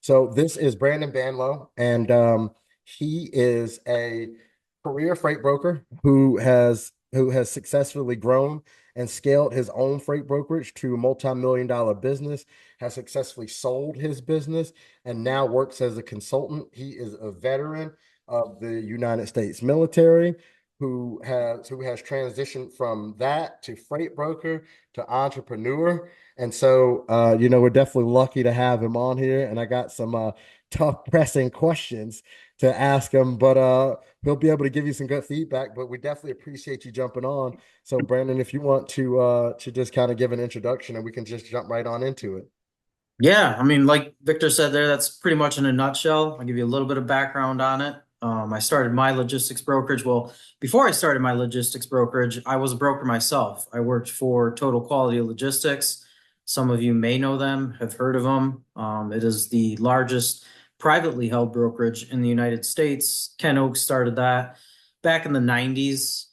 So this is Brandon Banlow, and he is a career freight broker who has successfully grown and scaled his own freight brokerage to a multi-million dollar business, has successfully sold his business, and now works as a consultant. He is a veteran of the United States military who has transitioned from that to freight broker to entrepreneur. And so, we're definitely lucky to have him on here. And I got some tough pressing questions to ask him, but he'll be able to give you some good feedback. But we definitely appreciate you jumping on. So, Brandon, if you want to just kind of give an introduction, and we can just jump right on into it. Yeah, I mean, like Victor said there, that's pretty much in a nutshell. I'll give you a little bit of background on it. I started my logistics brokerage. Well, before I started my logistics brokerage, I was a broker myself. I worked for Total Quality Logistics. Some of you may know them, have heard of them. It is the largest privately held brokerage in the United States. Ken Oaks started that back in the 90s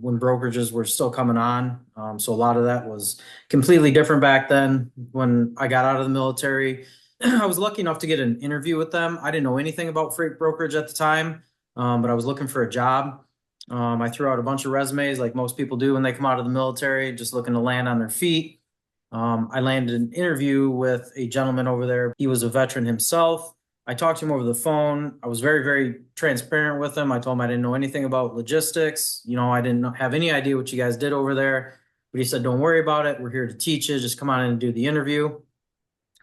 when brokerages were still coming on. So a lot of that was completely different back then. When I got out of the military, I was lucky enough to get an interview with them. I didn't know anything about freight brokerage at the time, but I was looking for a job. I threw out a bunch of resumes like most people do when they come out of the military, just looking to land on their feet. I landed an interview with a gentleman over there. He was a veteran himself. I talked to him over the phone. I was very, very transparent with him. I told him I didn't know anything about logistics. I didn't have any idea what you guys did over there. But he said, don't worry about it. We're here to teach you. Just come on in and do the interview.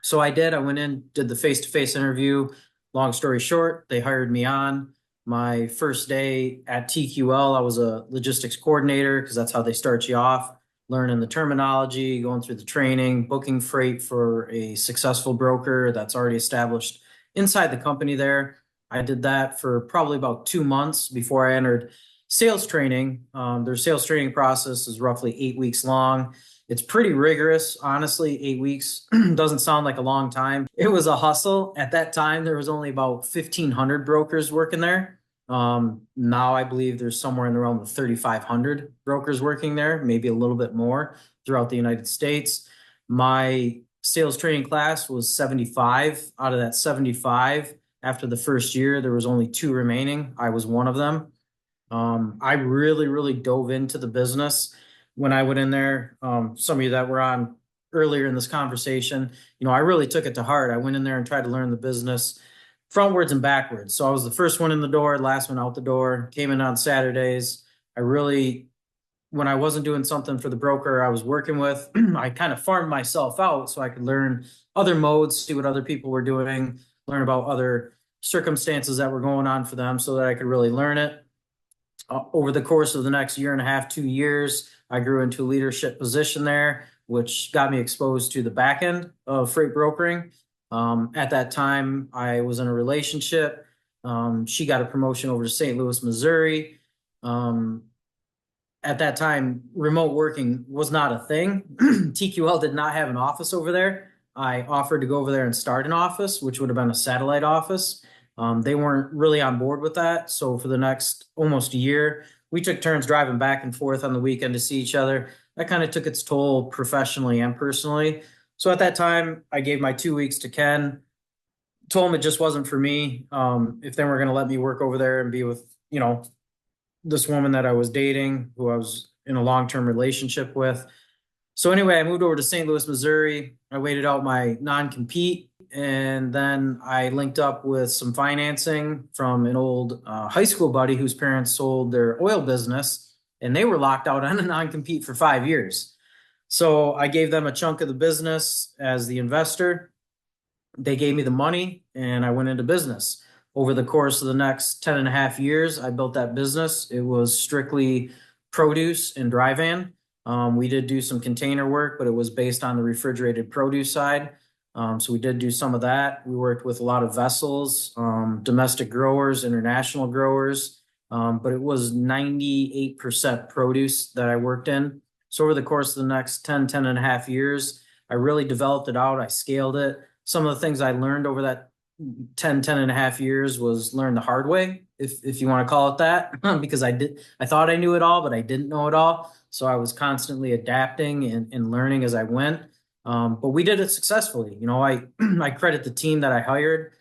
So I did. I went in, did the face-to-face interview. Long story short, they hired me on. My first day at TQL, I was a logistics coordinator because that's how they start you off, learning the terminology, going through the training, booking freight for a successful broker that's already established inside the company there. I did that for probably about 2 months before I entered sales training. Their sales training process is roughly 8 weeks long. It's pretty rigorous, honestly. 8 weeks doesn't sound like a long time. It was a hustle. At that time, there was only about 1,500 brokers working there. Now I believe there's somewhere in the realm of 3,500 brokers working there, maybe a little bit more throughout the United States. My sales training class was 75. Out of that 75, after the first year, there was only two remaining. I was one of them. I really, really dove into the business when I went in there. Some of you that were on earlier in this conversation, I really took it to heart. I went in there and tried to learn the business frontwards and backwards. So I was the first one in the door, last one out the door, came in on Saturdays. I really, when I wasn't doing something for the broker I was working with, I kind of farmed myself out so I could learn other modes, see what other people were doing, learn about other circumstances that were going on for them so that I could really learn it. Over the course of the next year and a half, 2 years, I grew into a leadership position there, which got me exposed to the back end of freight brokering. At that time, I was in a relationship. She got a promotion over to St. Louis, Missouri. Um, at that time, remote working was not a thing. TQL did not have an office over there. I offered to go over there and start an office, which would have been a satellite office. They weren't really on board with that. So for the next almost a year, we took turns driving back and forth on the weekend to see each other. That kind of took its toll professionally and personally. So at that time, I gave my 2 weeks to Ken, told him it just wasn't for me. If they were going to let me work over there and be with, this woman that I was dating, who I was in a long-term relationship with. So anyway, I moved over to St. Louis, Missouri. I waited out my non-compete, and then I linked up with some financing from an old high school buddy whose parents sold their oil business, and they were locked out on a non-compete for 5 years. So I gave them a chunk of the business as the investor. They gave me the money, and I went into business. Over the course of the next 10 and a half years, I built that business. It was strictly produce and dry van. We did do some container work, but it was based on the refrigerated produce side. So we did do some of that. We worked with a lot of vessels, domestic growers, international growers, but it was 98% produce that I worked in. So over the course of the next 10 and a half years, I really developed it out. I scaled it. Some of the things I learned over that 10 and a half years was learn the hard way, if you want to call it that, because I thought I knew it all, but I didn't know it all. So I was constantly adapting and learning as I went. But we did it successfully. You know, I I credit the team that I hired,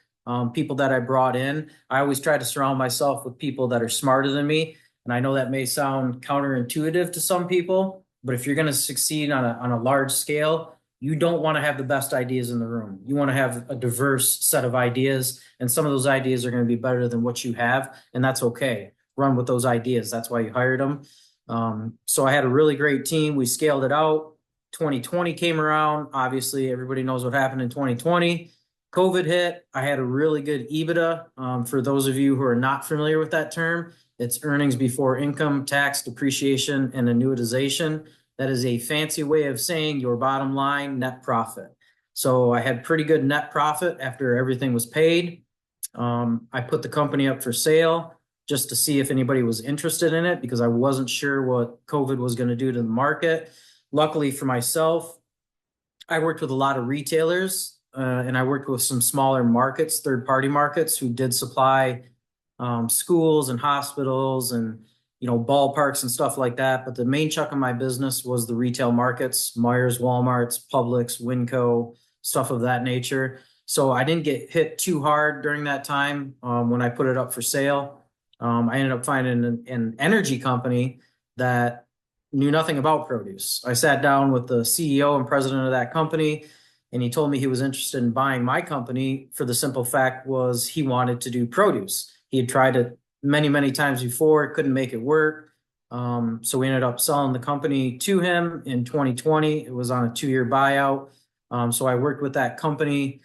people that I brought in. I always try to surround myself with people that are smarter than me. And I know that may sound counterintuitive to some people, but if you're going to succeed on a large scale, you don't want to have the best ideas in the room. You want to have a diverse set of ideas, and some of those ideas are going to be better than what you have, and that's okay. Run with those ideas. That's why you hired them. So I had a really great team. We scaled it out. 2020 came around. Obviously, everybody knows what happened in 2020. COVID hit. I had a really good EBITDA. For those of you who are not familiar with that term, it's earnings before income, tax, depreciation, and annuitization. That is a fancy way of saying your bottom line net profit. So I had pretty good net profit after everything was paid. I put the company up for sale just to see if anybody was interested in it because I wasn't sure what COVID was going to do to the market. Luckily for myself, I worked with a lot of retailers and I worked with some smaller markets, third-party markets who did supply schools and hospitals and ballparks and stuff like that. But the main chunk of my business was the retail markets, Myers, Walmart's, Publix, Winco, stuff of that nature. So I didn't get hit too hard during that time when I put it up for sale. I ended up finding an energy company that knew nothing about produce. I sat down with the CEO and president of that company, and he told me he was interested in buying my company for the simple fact was he wanted to do produce. He had tried it many, many times before, couldn't make it work. So we ended up selling the company to him in 2020. It was on a 2-year buyout. So I worked with that company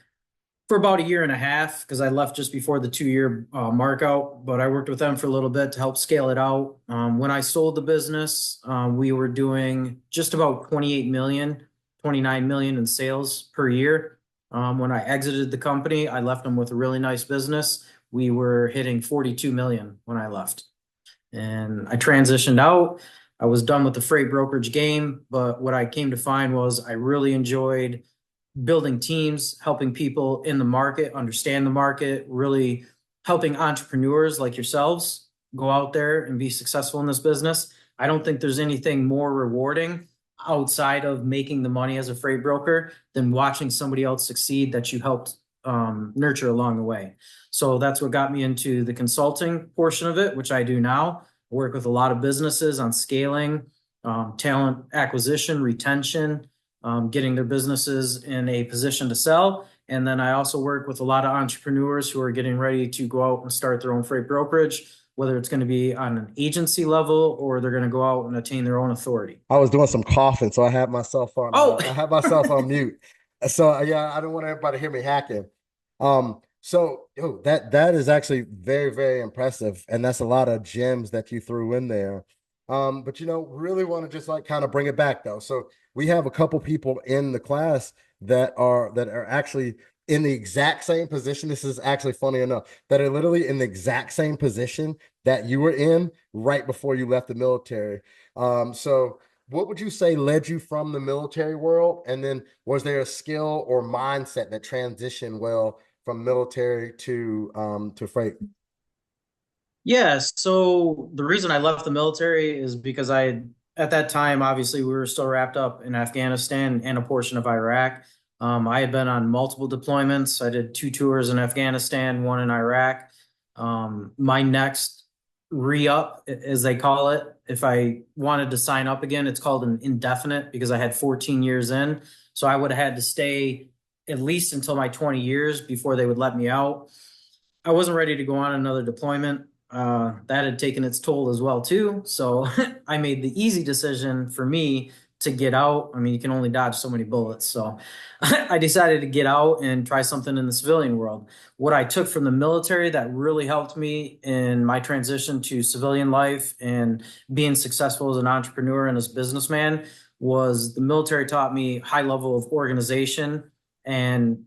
for about a year and a half because I left just before the 2-year mark out, but I worked with them for a little bit to help scale it out. When I sold the business, we were doing just about 28 million, 29 million in sales per year. When I exited the company, I left them with a really nice business. We were hitting 42 million when I left. And I transitioned out. I was done with the freight brokerage game, but what I came to find was I really enjoyed building teams, helping people in the market understand the market, really helping entrepreneurs like yourselves go out there and be successful in this business. I don't think there's anything more rewarding outside of making the money as a freight broker than watching somebody else succeed that you helped nurture along the way. So that's what got me into the consulting portion of it, which I do now. I work with a lot of businesses on scaling, talent acquisition, retention, getting their businesses in a position to sell. And then I also work with a lot of entrepreneurs who are getting ready to go out and start their own freight brokerage, whether it's going to be on an agency level or they're going to go out and attain their own authority. I was doing some coughing, so Oh, I had myself on mute. So yeah, I don't want everybody to hear me hacking. That is actually very, very impressive, and that's a lot of gems that you threw in there. But really want to just like kind of bring it back though. So we have a couple people in the class that are actually in the exact same position. This is actually funny enough that are literally in the exact same position that you were in right before you left the military. So what would you say led you from the military world? And then was there a skill or mindset that transitioned well from military to freight? yeah. So the reason I left the military is because at that time, obviously, we were still wrapped up in Afghanistan and a portion of Iraq. I had been on multiple deployments. I did 2 tours in Afghanistan, one in Iraq. My next re-up, as they call it, if I wanted to sign up again, it's called an indefinite because I had 14 years in. So I would have had to stay at least until my 20 years before they would let me out. I wasn't ready to go on another deployment. That had taken its toll as well too. So I made the easy decision for me to get out. I mean, you can only dodge so many bullets. So I decided to get out and try something in the civilian world. What I took from the military that really helped me in my transition to civilian life and being successful as an entrepreneur and as a businessman was the military taught me high level of organization and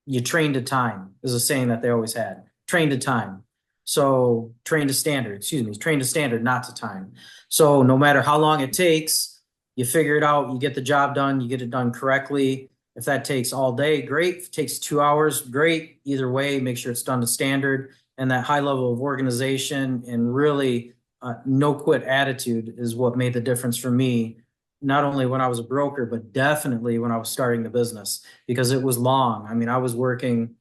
you train to time is a saying that they always had. Train to time. So train to standard, excuse me, train to standard, not to time. So no matter how long it takes, you figure it out, you get the job done, you get it done correctly. If that takes all day, great. If it takes 2 hours, great. Either way, make sure it's done to standard. And that high level of organization and really no quit attitude is what made the difference for me not only when I was a broker, but definitely when I was starting the business because it was long. I mean, I was working,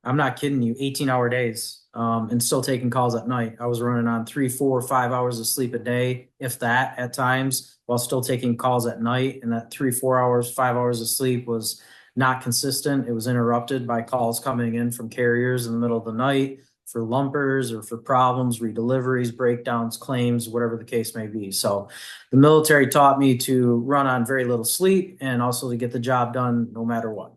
I'm not kidding you, 18-hour days, and still taking calls at night. I was running on 3, 4, 5 hours of sleep a day, if that at times, while still taking calls at night. And that 3, 4 hours, 5 hours of sleep was not consistent. It was interrupted by calls coming in from carriers in the middle of the night for lumpers or for problems, redeliveries, breakdowns, claims, whatever the case may be. So the military taught me to run on very little sleep and also to get the job done no matter what.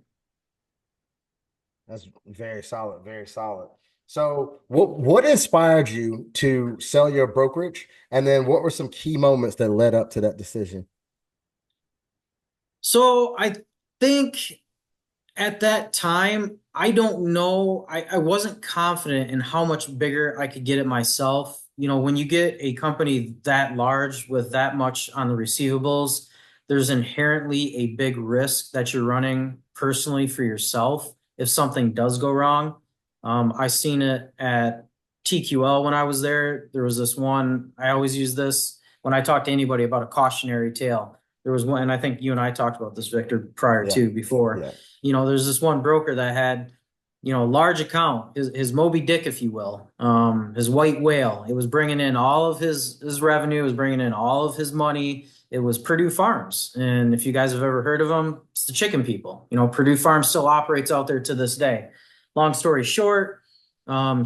That's very solid, very solid. So what inspired you to sell your brokerage? And then what were some key moments that led up to that decision? So I think at that time, I don't know. I wasn't confident in how much bigger I could get it myself. You know, when you get a company that large with that much on the receivables, there's inherently a big risk that you're running personally for yourself if something does go wrong. I seen it at TQL when I was there. There was this one, I always use this when I talk to anybody about a cautionary tale. There was one, and I think you and I talked about this, Victor, prior Yeah, to before. yeah. You know, there's this one broker that had, you know, a large account, his Moby Dick, if you will, his white whale. It was bringing in all of his revenue, it was bringing in all of his money. It was Purdue Farms, and if you guys have ever heard of them, it's the chicken people. You know, Purdue Farms still operates out there to this day. Long story short,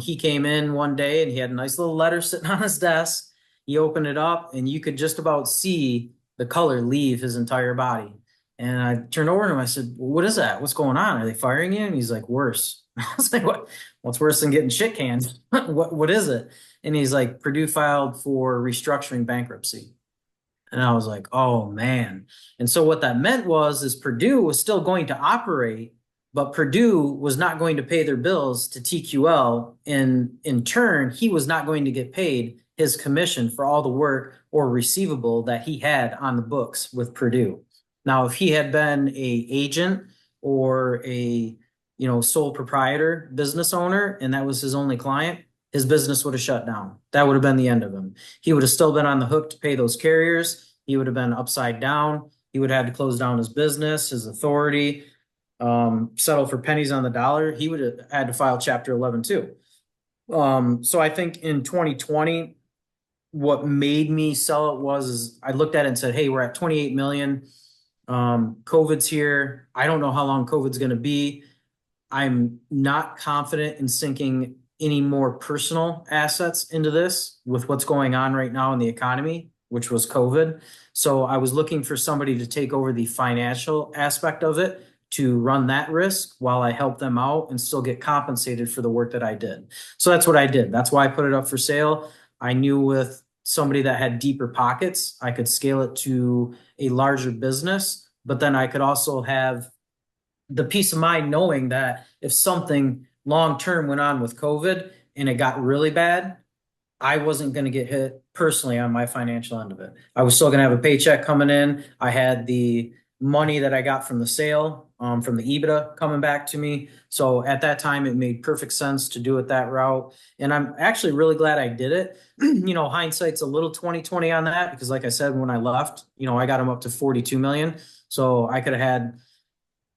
he came in one day and he had a nice little letter sitting on his desk. He opened it up, and you could just about see the color leave his entire body. And I turned over to him. I said, well, "What is that? What's going on? Are they firing you?" And he's like, "Worse." I was like, "What? What's worse than getting shit canned? What is it?" And he's like, "Purdue filed for restructuring bankruptcy." And I was like, "Oh man." And so what that meant was is Purdue was still going to operate, but Purdue was not going to pay their bills to TQL. And in turn, he was not going to get paid his commission for all the work or receivable that he had on the books with Purdue. Now, if he had been a agent or a, you know, sole proprietor business owner and that was his only client, his business would have shut down. That would have been the end of him. He would have still been on the hook to pay those carriers. He would have been upside down. He would have had to close down his business, his authority, settle for pennies on the dollar. He would have had to file Chapter 11 too. So I think in 2020, what made me sell it was is I looked at it and said, "Hey, we're at 28 million. COVID's here. I don't know how long COVID's going to be. I'm not confident in sinking any more personal assets into this with what's going on right now in the economy, which was COVID. So I was looking for somebody to take over the financial aspect of it to run that risk while I help them out and still get compensated for the work that I did. So that's what I did. That's why I put it up for sale. I knew with somebody that had deeper pockets, I could scale it to a larger business, but then I could also have the peace of mind knowing that if something long term went on with COVID and it got really bad, I wasn't going to get hit personally on my financial end of it. I was still going to have a paycheck coming in. I had the money that I got from the sale, from the EBITDA coming back to me. So at that time, it made perfect sense to do it that route. And I'm actually really glad I did it. You know, hindsight's a little 2020 on that because, like I said, when I left, you know, I got them up to 42 million. So I could have had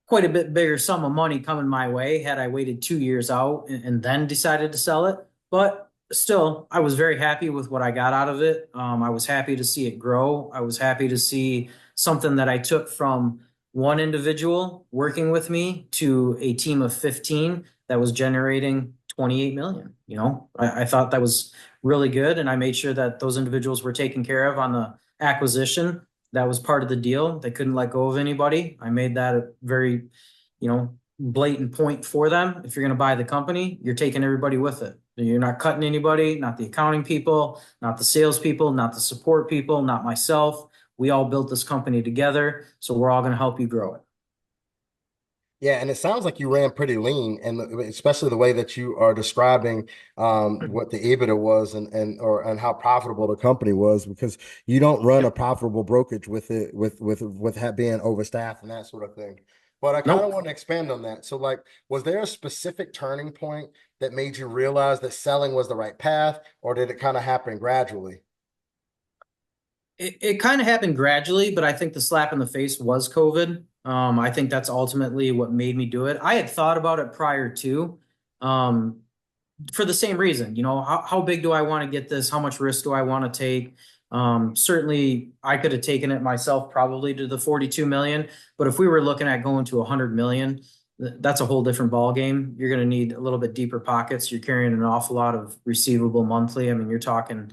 quite a bit bigger sum of money coming my way had I waited 2 years out and then decided to sell it. But still, I was very happy with what I got out of it. I was happy to see it grow. I was happy to see something that I took from one individual working with me to a team of 15 that was generating 28 million. You know, I thought that was really good. And I made sure that those individuals were taken care of on the acquisition. That was part of the deal. They couldn't let go of anybody. I made that a very, you know, blatant point for them. If you're going to buy the company, you're taking everybody with it. You're not cutting anybody, not the accounting people, not the sales people, not the support people, not myself. We all built this company together, so we're all going to help you grow it. Yeah, and it sounds like you ran pretty lean, and especially the way that you are describing what the EBITDA was and how profitable the company was, because you don't run a Yep. profitable brokerage with it being overstaffed and that sort of thing. But I kind of Nope. want to expand on that. So, like, was there a specific turning point that made you realize that selling was the right path, or did it kind of happen gradually? It kind of happened gradually, but I think the slap in the face was COVID. I think that's ultimately what made me do it. I had thought about it prior to, um, for the same reason. You know, how big do I want to get this? How much risk do I want to take? Certainly, I could have taken it myself, probably to the 42 million. But if we were looking at going to 100 million, that's a whole different ball game. You're going to need a little bit deeper pockets. You're carrying an awful lot of receivable monthly. I mean, you're talking,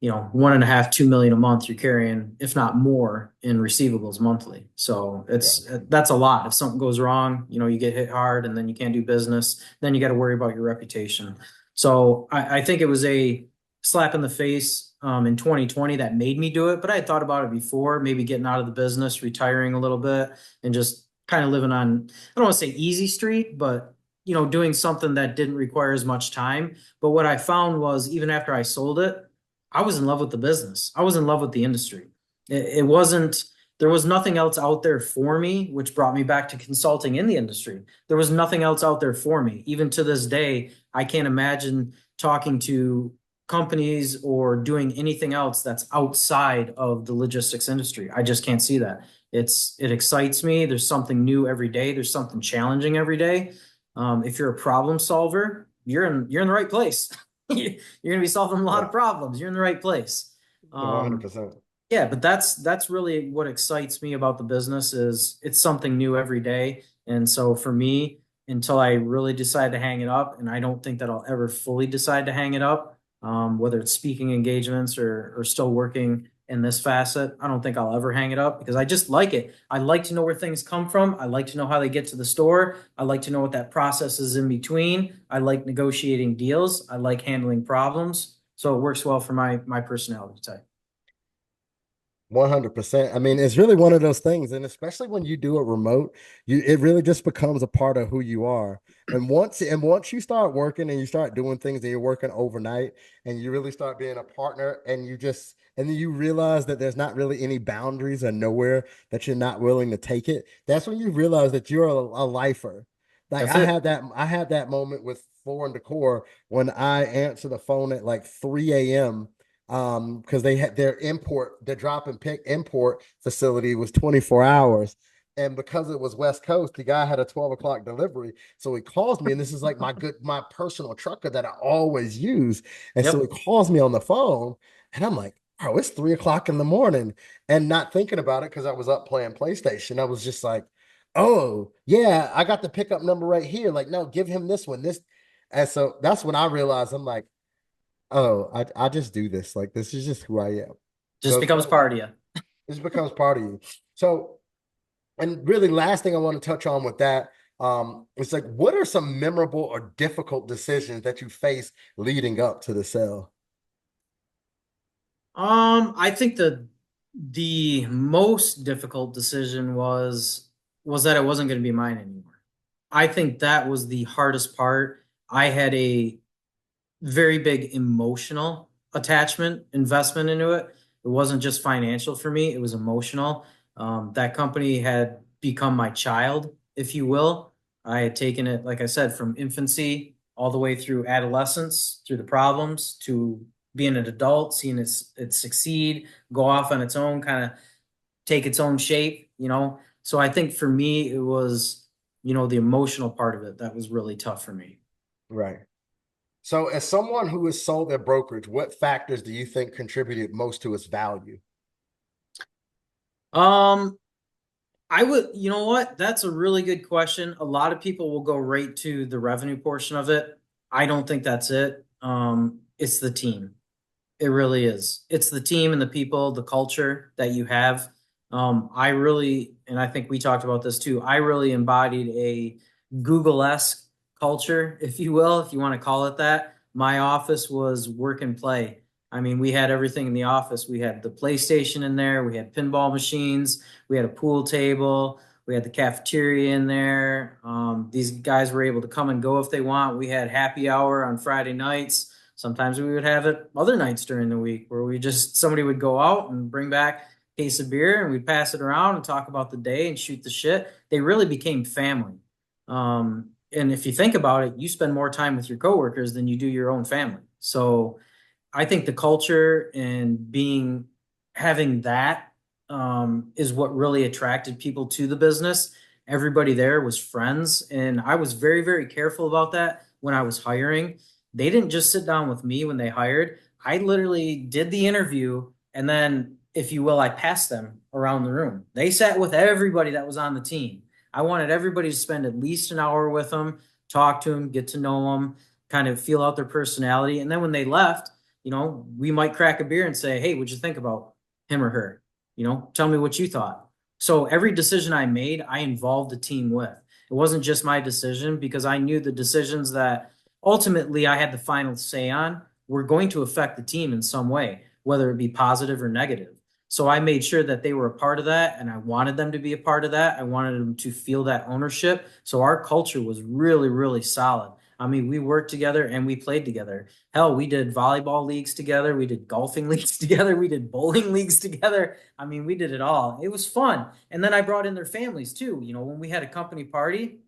you know, 1.5, 2 million a month you're carrying, if not more, in receivables monthly. So Yeah. that's a lot. If something goes wrong, you know, you get hit hard and then you can't do business, then you got to worry about your reputation. So I think it was a slap in the face in 2020 that made me do it. But I had thought about it before, maybe getting out of the business, retiring a little bit, and just kind of living on, I don't want to say easy street, but you know, doing something that didn't require as much time. But what I found was even after I sold it, I was in love with the business. I was in love with the industry. It wasn't, there was nothing else out there for me, which brought me back to consulting in the industry. There was nothing else out there for me. Even to this day, I can't imagine talking to companies or doing anything else that's outside of the logistics industry. I just can't see that. It excites me. There's something new every day. There's something challenging every day. If you're a problem solver, you're in the right place. You're going to be solving a lot Yeah. of problems. You're in the right place. Um, 100%. yeah, but that's really what excites me about the business is it's something new every day. And so for me, until I really decide to hang it up, and I don't think that I'll ever fully decide to hang it up, whether it's speaking engagements or still working in this facet, I don't think I'll ever hang it up because I just like it. I like to know where things come from. I like to know how they get to the store. I like to know what that process is in between. I like negotiating deals. I like handling problems. So it works well for my personality type. 100%. I mean, it's really one of those things, and especially when you do it remote, it really just becomes a part of who you are. And once you start working and you start doing things and you're working overnight and you really start being a partner and then you realize that there's not really any boundaries or nowhere that you're not willing to take it. That's when you realize that you're a lifer. Like That's it. I had that moment with Floor and Decor when I answer the phone at like 3 a.m. Because they had their drop and pick import facility was 24 hours. And because it was West Coast, the guy had a 12 o'clock delivery. So he calls me, and this is like my personal trucker that I always use. And so he Yep. calls me on the phone, and I'm like, oh, it's 3 o'clock in the morning. And not thinking about it because I was up playing PlayStation. I was just like, oh, yeah, I got the pickup number right here. Like, no, give him this one. This. And so that's when I realized I'm like, oh, I just do this. Like this is just who I am. So Just it's becomes funny. part of you. This becomes part of you. So, and really last thing I want to touch on with that, it's like what are some memorable or difficult decisions that you face leading up to the sale? I think the most difficult decision was that it wasn't going to be mine anymore. I think that was the hardest part. I had a very big emotional attachment, investment into it. It wasn't just financial for me, it was emotional. That company had become my child, if you will. I had taken it, like I said, from infancy all the way through adolescence, through the problems, to being an adult, seeing it succeed, go off on its own, kind of take its own shape, you know. So I think for me, it was, you know, the emotional part of it that was really tough for me. Right. So, as someone who has sold their brokerage, what factors do you think contributed most to its value? Um, I would, you know what? That's a really good question. A lot of people will go right to the revenue portion of it. I don't think that's it. It's the team. It really is. It's the team and the people, the culture that you have. I really, and I think we talked about this too. I really embodied a Google-esque culture, if you will, if you want to call it that. My office was work and play. I mean, we had everything in the office. We had the PlayStation in there, we had pinball machines, we had a pool table, we had the cafeteria in there. These guys were able to come and go if they want. We had happy hour on Friday nights. Sometimes we would have it other nights during the week where somebody would go out and bring back a case of beer and we'd pass it around and talk about the day and shoot the shit. They really became family. And if you think about it, you spend more time with your coworkers than you do your own family. So I think the culture and being having that is what really attracted people to the business. Everybody there was friends, and I was very, very careful about that when I was hiring. They didn't just sit down with me when they hired. I literally did the interview, and then, if you will, I passed them around the room. They sat with everybody that was on the team. I wanted everybody to spend at least an hour with them, talk to them, get to know them, kind of feel out their personality. And then when they left, we might crack a beer and say, "Hey, what'd you think about him or her? Tell me what you thought." So every decision I made, I involved the team with. It wasn't just my decision, because I knew the decisions that ultimately I had the final say on were going to affect the team in some way, whether it be positive or negative. So I made sure that they were a part of that, and I wanted them to be a part of that. I wanted them to feel that ownership. So our culture was really, really solid. I mean, we worked together and we played together. Hell, we did volleyball leagues together. We did golfing leagues together. We did bowling leagues together. I mean, we did it all. It was fun. And then I brought in their families too. When we had a company party,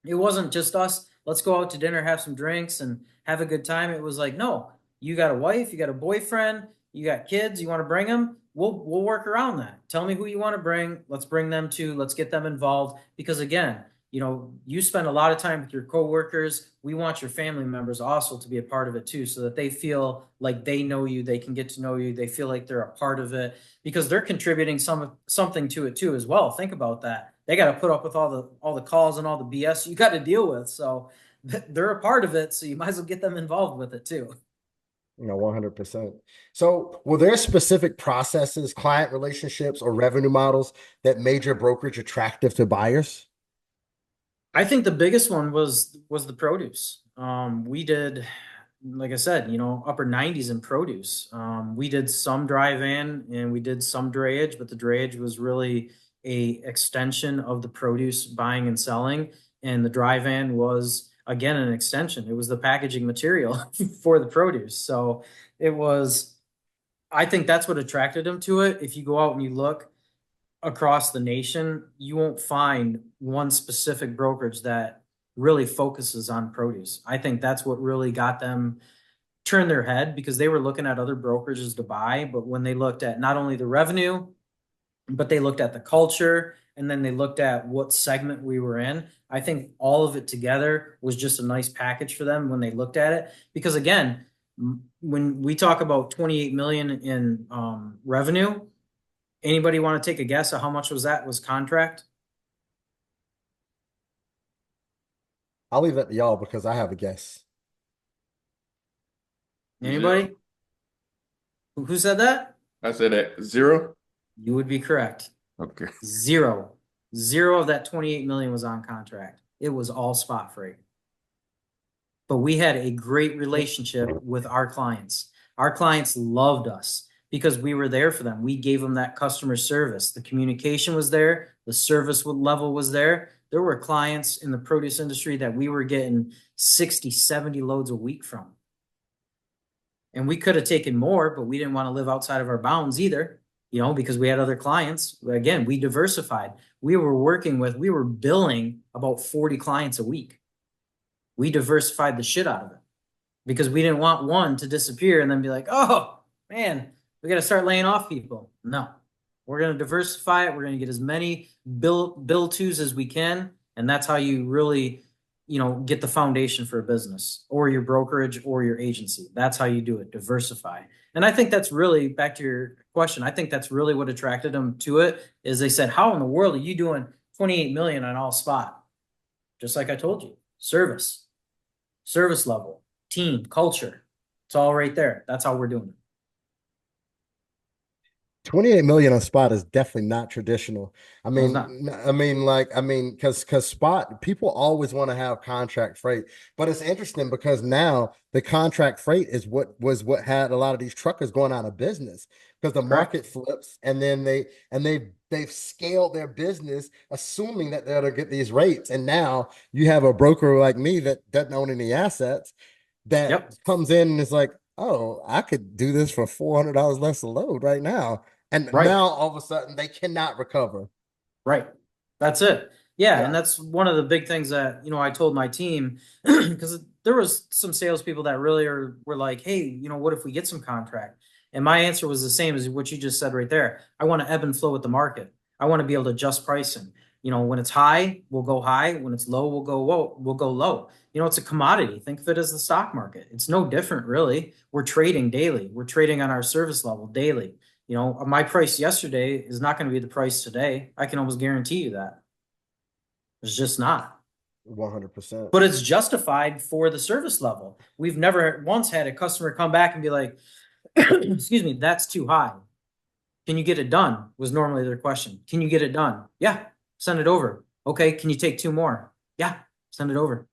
it wasn't just us. Let's go out to dinner, have some drinks, and have a good time. It was like, no, you got a wife, you got a boyfriend, you got kids. You want to bring them? We'll work around that. Tell me who you want to bring. Let's bring them too. Let's get them involved. Because again, you spend a lot of time with your coworkers. We want your family members also to be a part of it too, so that they feel like they know you, they can get to know you, they feel like they're a part of it, because they're contributing something to it too as well. Think about that. They got to put up with all the calls and all the BS you got to deal with. So they're a part of it, so you might as well get them involved with it too. 100%. So, were there specific processes, client relationships, or revenue models that made your brokerage attractive to buyers? I think the biggest one was the produce. We did, like I said, upper 90s in produce. We did some dry van and we did some drayage, but the drayage was really a extension of the produce buying and selling, and the dry van was again an extension. It was the packaging material for the produce. So it was. I think that's what attracted them to it. If you go out and you look across the nation, you won't find one specific brokerage that really focuses on produce. I think that's what really got them turn their head, because they were looking at other brokerages to buy. But when they looked at not only the revenue, but they looked at the culture, and then they looked at what segment we were in, I think all of it together was just a nice package for them when they looked at it. Because again, when we talk about 28 million in revenue, anybody want to take a guess at how much was contract? I'll leave that to y'all because I have a guess. Zero. Anybody? Who said that? I said that zero. You would be correct. Okay. Zero. Zero of that 28 million was on contract. It was all spot freight. But we had a great relationship with our clients. Our clients loved us because we were there for them. We gave them that customer service. The communication was there. The service level was there. There were clients in the produce industry that we were getting 60, 70 loads a week from. And we could have taken more, but we didn't want to live outside of our bounds either, because we had other clients. Again, we diversified. We were billing about 40 clients a week. We diversified the shit out of it because we didn't want one to disappear and then be like, oh man, we got to start laying off people. No, we're going to diversify it. We're going to get as many bill twos as we can. And that's how you really, get the foundation for a business or your brokerage or your agency. That's how you do it. Diversify. And I think that's really, back to your question, I think that's really what attracted them to it, is they said, how in the world are you doing 28 million on all spot? Just like I told you, service level, team, culture. It's all right there. That's how we're doing it. 28 million on spot is definitely not traditional. I No, it's not. mean, because spot people always want to have contract freight, but it's interesting because now the contract freight is what had a lot of these truckers going out of business because the Correct. market flips and then they've scaled their business assuming that they're to get these rates, and now you have a broker like me that doesn't own any assets that Yep. comes in and is like, oh, I could do this for $400 less a load right now. And Right. now all of a sudden they cannot recover. Right. That's it. Yeah, and Yeah. that's one of the big things that, I told my team, because there was some salespeople that really were like, hey, what if we get some contract? And my answer was the same as what you just said right there. I want to ebb and flow with the market. I want to be able to adjust pricing. You know, when it's high, we'll go high. When it's low, we'll go low. We'll go low. You know, it's a commodity. Think of it as the stock market. It's no different, really. We're trading daily. We're trading on our service level daily. You know, my price yesterday is not going to be the price today. I can almost guarantee you that. It's just not. 100%. But it's justified for the service level. We've never once had a customer come back and be like, excuse me, that's too high. Can you get it done? Was normally their question. Can you get it done? Yeah, send it over. Okay, can you take two more? Yeah, send it over.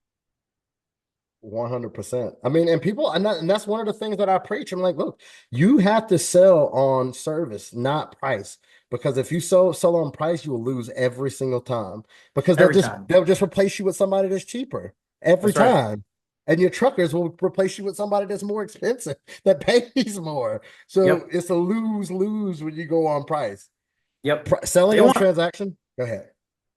100%. I mean, and people, and that's one of the things that I preach. I'm like, look, you have to sell on service, not price. Because if you sell on price, you will lose every single time. Because Every time. they'll just replace you with somebody that's cheaper every That's right. time. And your truckers will replace you with somebody that's more expensive, that pays more. So Yep. it's a lose-lose when you go on price. Yep. Selling They on want transaction, go ahead.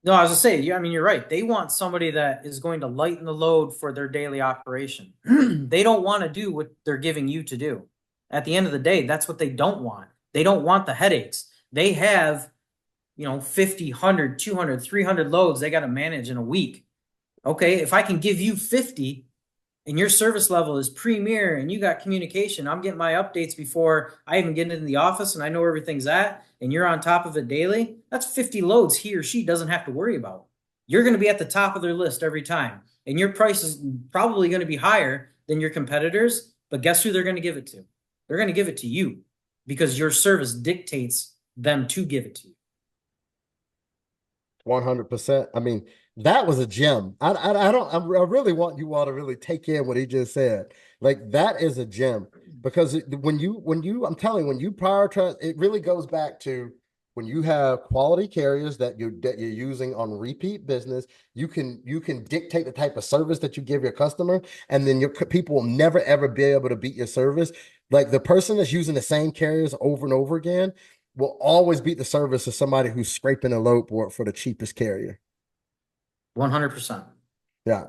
No, I was gonna say, yeah, I mean, you're right. They want somebody that is going to lighten the load for their daily operation. They don't want to do what they're giving you to do. At the end of the day, that's what they don't want. They don't want the headaches. They have, 50, 100, 200, 300 loads they got to manage in a week. Okay, if I can give you 50 and your service level is premier and you got communication, I'm getting my updates before I even get into the office and I know where everything's at, and you're on top of it daily, that's 50 loads he or she doesn't have to worry about. You're going to be at the top of their list every time. And your price is probably going to be higher than your competitors, but guess who they're going to give it to? They're going to give it to you because your service dictates them to give it to you. 100%. I mean, that was a gem. I don't, I really want you all to really take in what he just said. Like, that is a gem because I'm telling you, when you prioritize, it really goes back to when you have quality carriers that you're using on repeat business, you can dictate the type of service that you give your customer, and then your people will never ever be able to beat your service. Like, the person that's using the same carriers over and over again will always beat the service of somebody who's scraping a load board for the cheapest carrier. 100%. Yeah.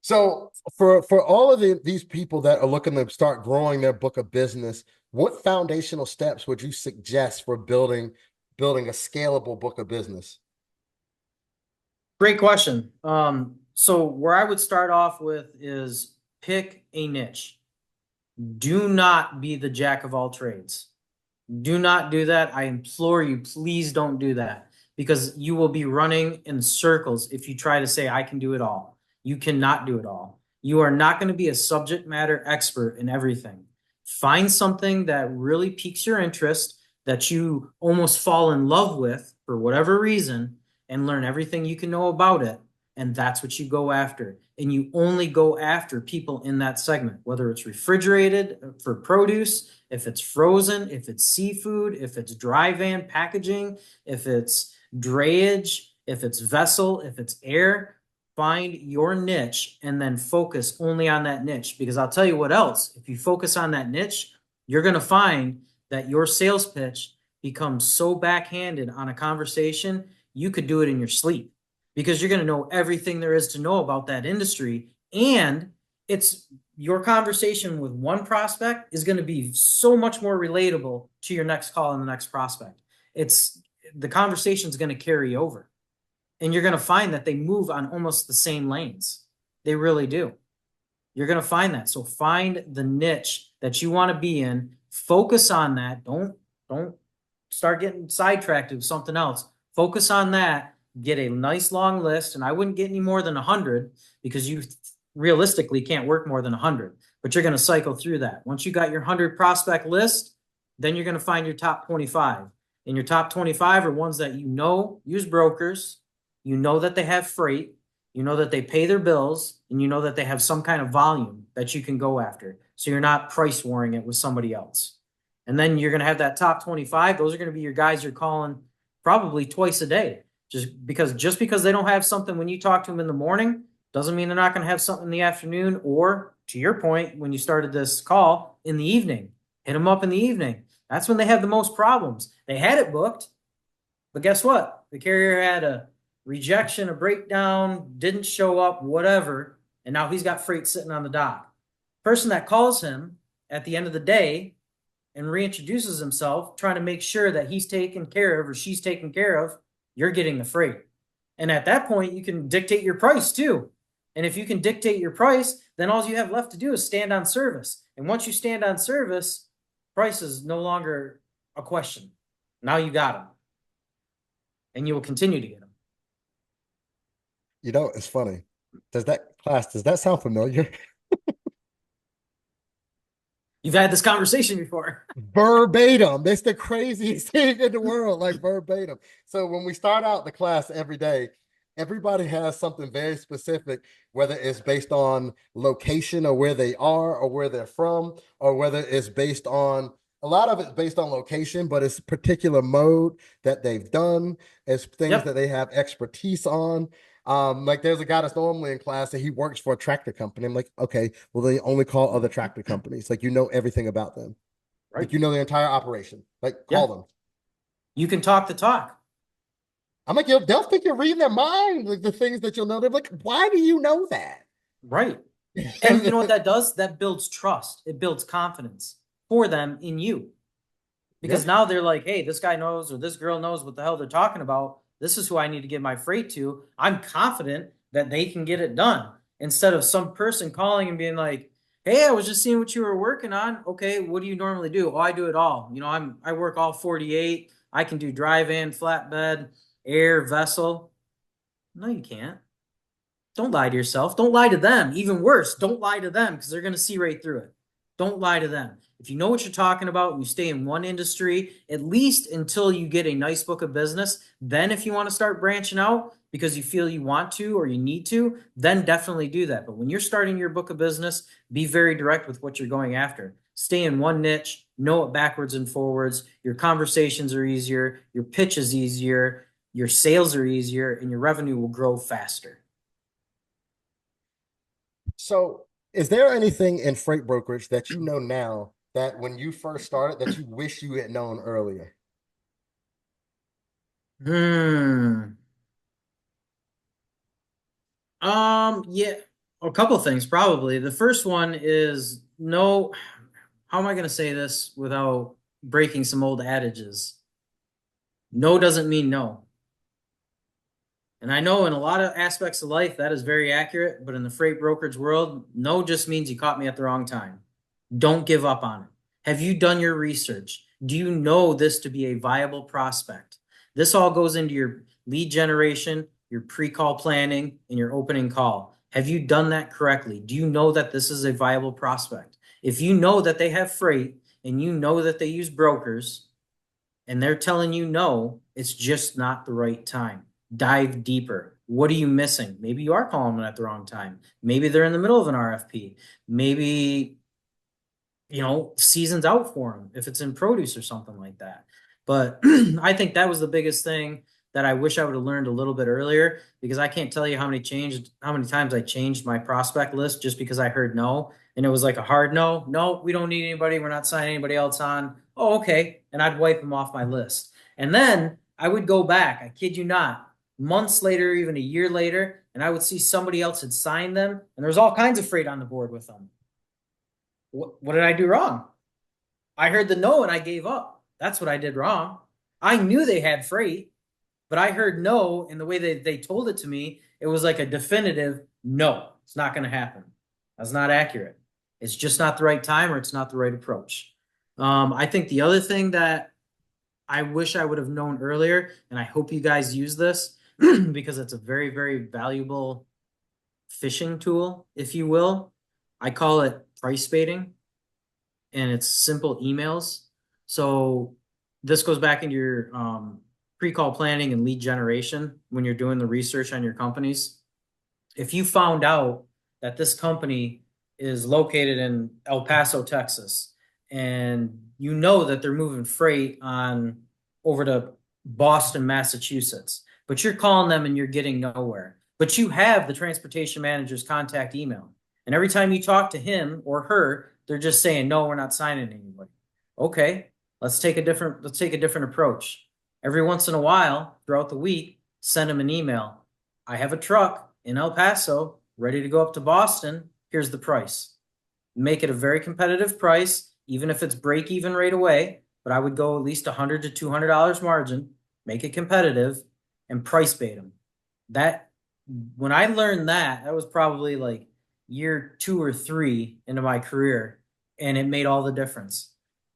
So for all of these people that are looking to start growing their book of business, what foundational steps would you suggest for building a scalable book of business? Great question. So where I would start off with is pick a niche. Do not be the jack of all trades. Do not do that. I implore you, please don't do that because you will be running in circles if you try to say, I can do it all. You cannot do it all. You are not going to be a subject matter expert in everything. Find something that really piques your interest, that you almost fall in love with for whatever reason, and learn everything you can know about it. And that's what you go after. And you only go after people in that segment, whether it's refrigerated for produce, if it's frozen, if it's seafood, if it's dry van packaging, if it's drayage, if it's vessel, if it's air. Find your niche and then focus only on that niche. Because I'll tell you what else, if you focus on that niche, you're going to find that your sales pitch becomes so backhanded on a conversation, you could do it in your sleep because you're going to know everything there is to know about that industry. And it's your conversation with one prospect is going to be so much more relatable to your next call and the next prospect. It's the conversation is going to carry over, and you're going to find that they move on almost the same lanes. They really do. You're going to find that. So find the niche that you want to be in. Focus on that. Don't start getting sidetracked with something else. Focus on that. Get a nice long list, and I wouldn't get any more than 100 because you realistically can't work more than 100. But you're going to cycle through that. Once you got your 100 prospect list, then you're going to find your top 25. And your top 25 are ones that use brokers. You know that they have freight. You know that they pay their bills, and you know that they have some kind of volume that you can go after. So you're not price warring it with somebody else. And then you're going to have that top 25. Those are going to be your guys you're calling probably twice a day. Just because they don't have something when you talk to them in the morning doesn't mean they're not going to have something in the afternoon, or to your point, when you started this call, in the evening. Hit them up in the evening. That's when they have the most problems. They had it booked, but guess what? The carrier had a rejection, a breakdown, didn't show up, whatever, and now he's got freight sitting on the dock. Person that calls him at the end of the day and reintroduces himself, trying to make sure that he's taken care of or she's taken care of, you're getting the freight. And at that point, you can dictate your price too. And if you can dictate your price, then all you have left to do is stand on service. And once you stand on service, price is no longer a question. Now you got them. And you will continue to get them. You know, it's funny. Does that sound familiar? You've had this conversation before. Verbatim. That's the craziest thing in the world, like verbatim. So when we start out the class every day, everybody has something very specific, whether it's based on location or where they are or where they're from, or whether it's based on a lot of it's based on location, but it's particular mode that they've done, it's things that Yep. they have expertise on. Like there's a guy that's normally in class and he works for a tractor company. I'm like, okay, well, they only call other tractor companies. Like, you know everything about them. Right. Like, you know the entire operation. Like, call Yeah. them. You can talk the talk. I'm like, they'll think you're reading their mind, like the things that you'll know. They're like, why do you know that? Right. And you know what that does? That builds trust. It builds confidence for them in you. Yeah. Because now they're like, hey, this guy knows or this girl knows what the hell they're talking about. This is who I need to give my freight to. I'm confident that they can get it done. Instead of some person calling and being like, hey, I was just seeing what you were working on. Okay, what do you normally do? Oh, I do it all. You know, I work all 48. I can do drive in, flatbed, air, vessel. No, you can't. Don't lie to yourself. Don't lie to them. Even worse, don't lie to them because they're going to see right through it. Don't lie to them. If you know what you're talking about and you stay in one industry, at least until you get a nice book of business, then if you want to start branching out because you feel you want to or you need to, then definitely do that. But when you're starting your book of business, be very direct with what you're going after. Stay in one niche, know it backwards and forwards. Your conversations are easier, your pitch is easier, your sales are easier, and your revenue will grow faster. So, is there anything in freight brokerage that you know now that when you first started that you wish you had known earlier? Hmm. Yeah, a couple of things probably. The first one is no, how am I going to say this without breaking some old adages? No doesn't mean no. And I know in a lot of aspects of life that is very accurate, but in the freight brokerage world, no just means you caught me at the wrong time. Don't give up on it. Have you done your research? Do you know this to be a viable prospect? This all goes into your lead generation, your pre-call planning, and your opening call. Have you done that correctly? Do you know that this is a viable prospect? If you know that they have freight and you know that they use brokers and they're telling you no, it's just not the right time. Dive deeper. What are you missing? Maybe you are calling them at the wrong time. Maybe they're in the middle of an RFP. Maybe season's out for them if it's in produce or something like that. But I think that was the biggest thing that I wish I would have learned a little bit earlier because I can't tell you how many times I changed my prospect list just because I heard no. And it was like a hard no. No, we don't need anybody. We're not signing anybody else on. Oh, okay. And I'd wipe them off my list. And then I would go back, I kid you not, months later, even a year later, and I would see somebody else had signed them, and there was all kinds of freight on the board with them. What did I do wrong? I heard the no and I gave up. That's what I did wrong. I knew they had freight, but I heard no, and the way they told it to me, it was like a definitive no, it's not going to happen. That's not accurate. It's just not the right time or it's not the right approach. I think the other thing that I wish I would have known earlier, and I hope you guys use this because it's a very, very valuable fishing tool, if you will. I call it price baiting and it's simple emails. So this goes back into your pre-call planning and lead generation when you're doing the research on your companies. If you found out that this company is located in El Paso, Texas, and you know that they're moving freight on over to Boston, Massachusetts, but you're calling them and you're getting nowhere. But you have the transportation manager's contact email. And every time you talk to him or her, they're just saying, no, we're not signing anybody. Okay, let's take a different approach. Every once in a while, throughout the week, send them an email. I have a truck in El Paso ready to go up to Boston. Here's the price. Make it a very competitive price. even if it's break even right away, but I would go at least $100 to $200 margin, make it competitive, and price bait them. That when I learned that, that was probably like year 2 or 3 into my career, and it made all the difference.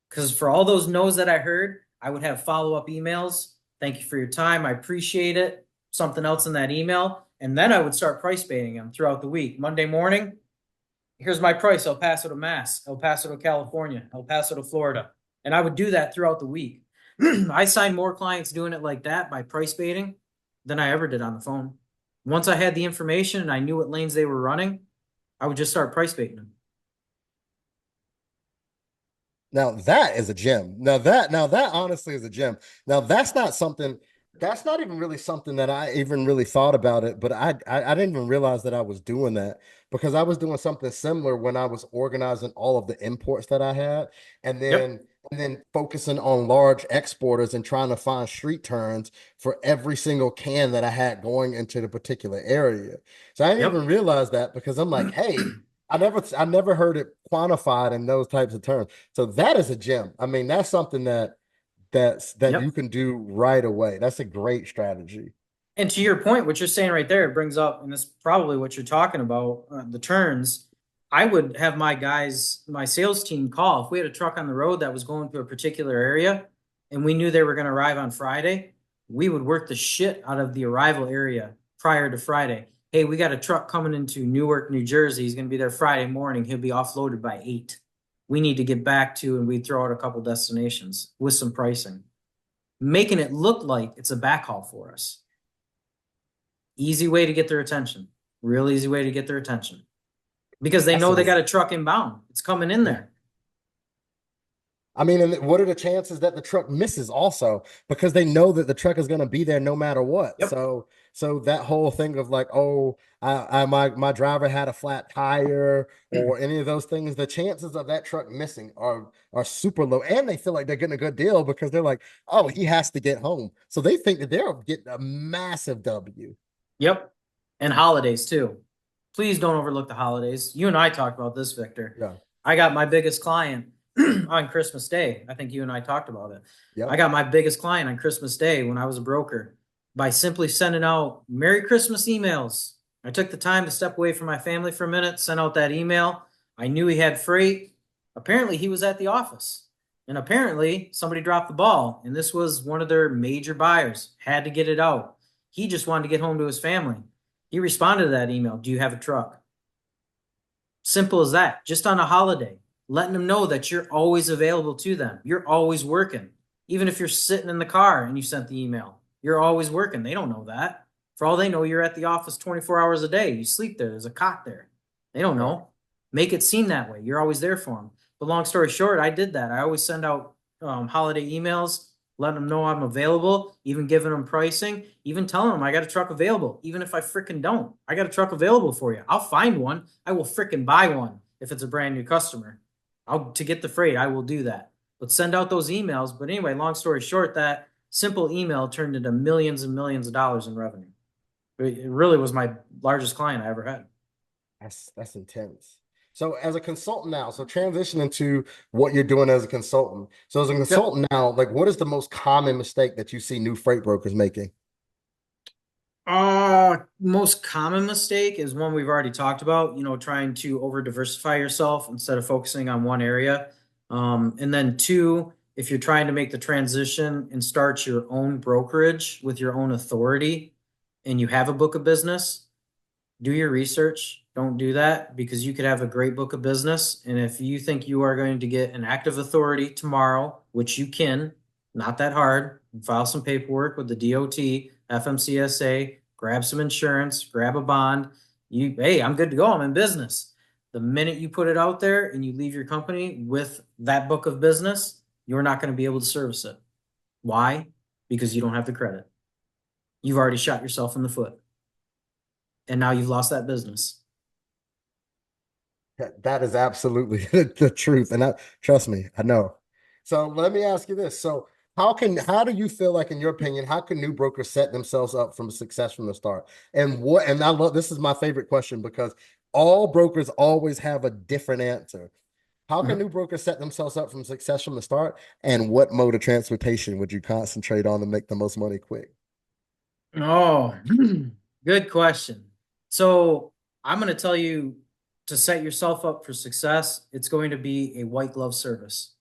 Because for all those no's that I heard, I would have follow up emails. Thank you for your time. I appreciate it. Something else in that email. And then I would start price baiting them throughout the week. Monday morning, here's my price: El Paso to Mass, El Paso to California, El Paso to Florida. And I would do that throughout the week. I signed more clients doing it like that by price baiting than I ever did on the phone. Once I had the information and I knew what lanes they were running, I would just start price baiting them. Now that is a gem. Now that honestly is a gem. Now that's not even really something that I even really thought about it, but I didn't even realize that I was doing that because I was doing something similar when I was organizing all of the imports that I had and Yep. then focusing on large exporters and trying to find street turns for every single can that I had going into the particular area. So I didn't even Yep. realize that because I'm like, hey, I never heard it quantified in those types of terms. So that is a gem. I mean, that's something that you Yep. can do right away. That's a great strategy. And to your point, what you're saying right there, it brings up, and this is probably what you're talking about, the turns. I would have my guys, my sales team call if we had a truck on the road that was going to a particular area and we knew they were going to arrive on Friday, we would work the shit out of the arrival area prior to Friday. Hey, we got a truck coming into Newark, New Jersey. He's going to be there Friday morning. He'll be offloaded by 8. We need to get back to, and we'd throw out a couple destinations with some pricing, making it look like it's a backhaul for us. Easy way to get their attention. Real easy way to get their attention because they That's know an they got a truck inbound. It's coming in yeah. there. I mean, and what are the chances that the truck misses also? Because they know that the truck is going to be there no matter what. Yep. So that whole thing of like, oh, my driver had a flat tire or any of those things, the chances of that truck missing are super low. And they feel like they're getting a good deal because they're like, oh, he has to get home. So they think that they're getting a massive W. Yep. And holidays too. Please don't overlook the holidays. You and I talked about this, Victor. Yeah. I got my biggest client on Christmas Day. I think you and I talked about it. I Yep. got my biggest client on Christmas Day when I was a broker by simply sending out Merry Christmas emails. I took the time to step away from my family for a minute, sent out that email. I knew he had freight. Apparently, he was at the office. And apparently, somebody dropped the ball. And this was one of their major buyers. Had to get it out. He just wanted to get home to his family. He responded to that email. Do you have a truck? Simple as that. Just on a holiday, letting them know that you're always available to them. You're always working. Even if you're sitting in the car and you sent the email, you're always working. They don't know that. For all they know, you're at the office 24 hours a day. You sleep there. There's a cot there. They don't Right. know. Make it seem that way. You're always there for them. But long story short, I did that. I always send out holiday emails, letting them know I'm available, even giving them pricing, even telling them I got a truck available. Even if I freaking don't, I got a truck available for you. I'll find one. I will freaking buy one if it's a brand new customer. I'll to get the freight. I will do that. But send out those emails. But anyway, long story short, that simple email turned into millions and millions of dollars in revenue. It really was my largest client I ever had. That's intense. So as a consultant now, so transition into what you're doing as a consultant. So as a Yep. consultant now, like what is the most common mistake that you see new freight brokers making? Most common mistake is one we've already talked about, trying to over diversify yourself instead of focusing on one area. And then two, if you're trying to make the transition and start your own brokerage with your own authority and you have a book of business, do your research. Don't do that because you could have a great book of business. And if you think you are going to get an active authority tomorrow, which you can, not that hard, file some paperwork with the DOT, FMCSA, grab some insurance, grab a bond. Hey, I'm good to go. I'm in business. The minute you put it out there and you leave your company with that book of business, you're not going to be able to service it. Why? Because you don't have the credit. You've already shot yourself in the foot and now you've lost that business. That is absolutely the truth. And trust me, I know. So let me ask you this. So how do you feel like, in your opinion, how can new brokers set themselves up from success from the start? And I love this is my favorite question because all brokers always have a different answer. How can Mhm. new brokers set themselves up from success from the start? And what mode of transportation would you concentrate on to make the most money quick? Oh, good question. So I'm going to tell you to set yourself up for success, it's going to be a white glove service.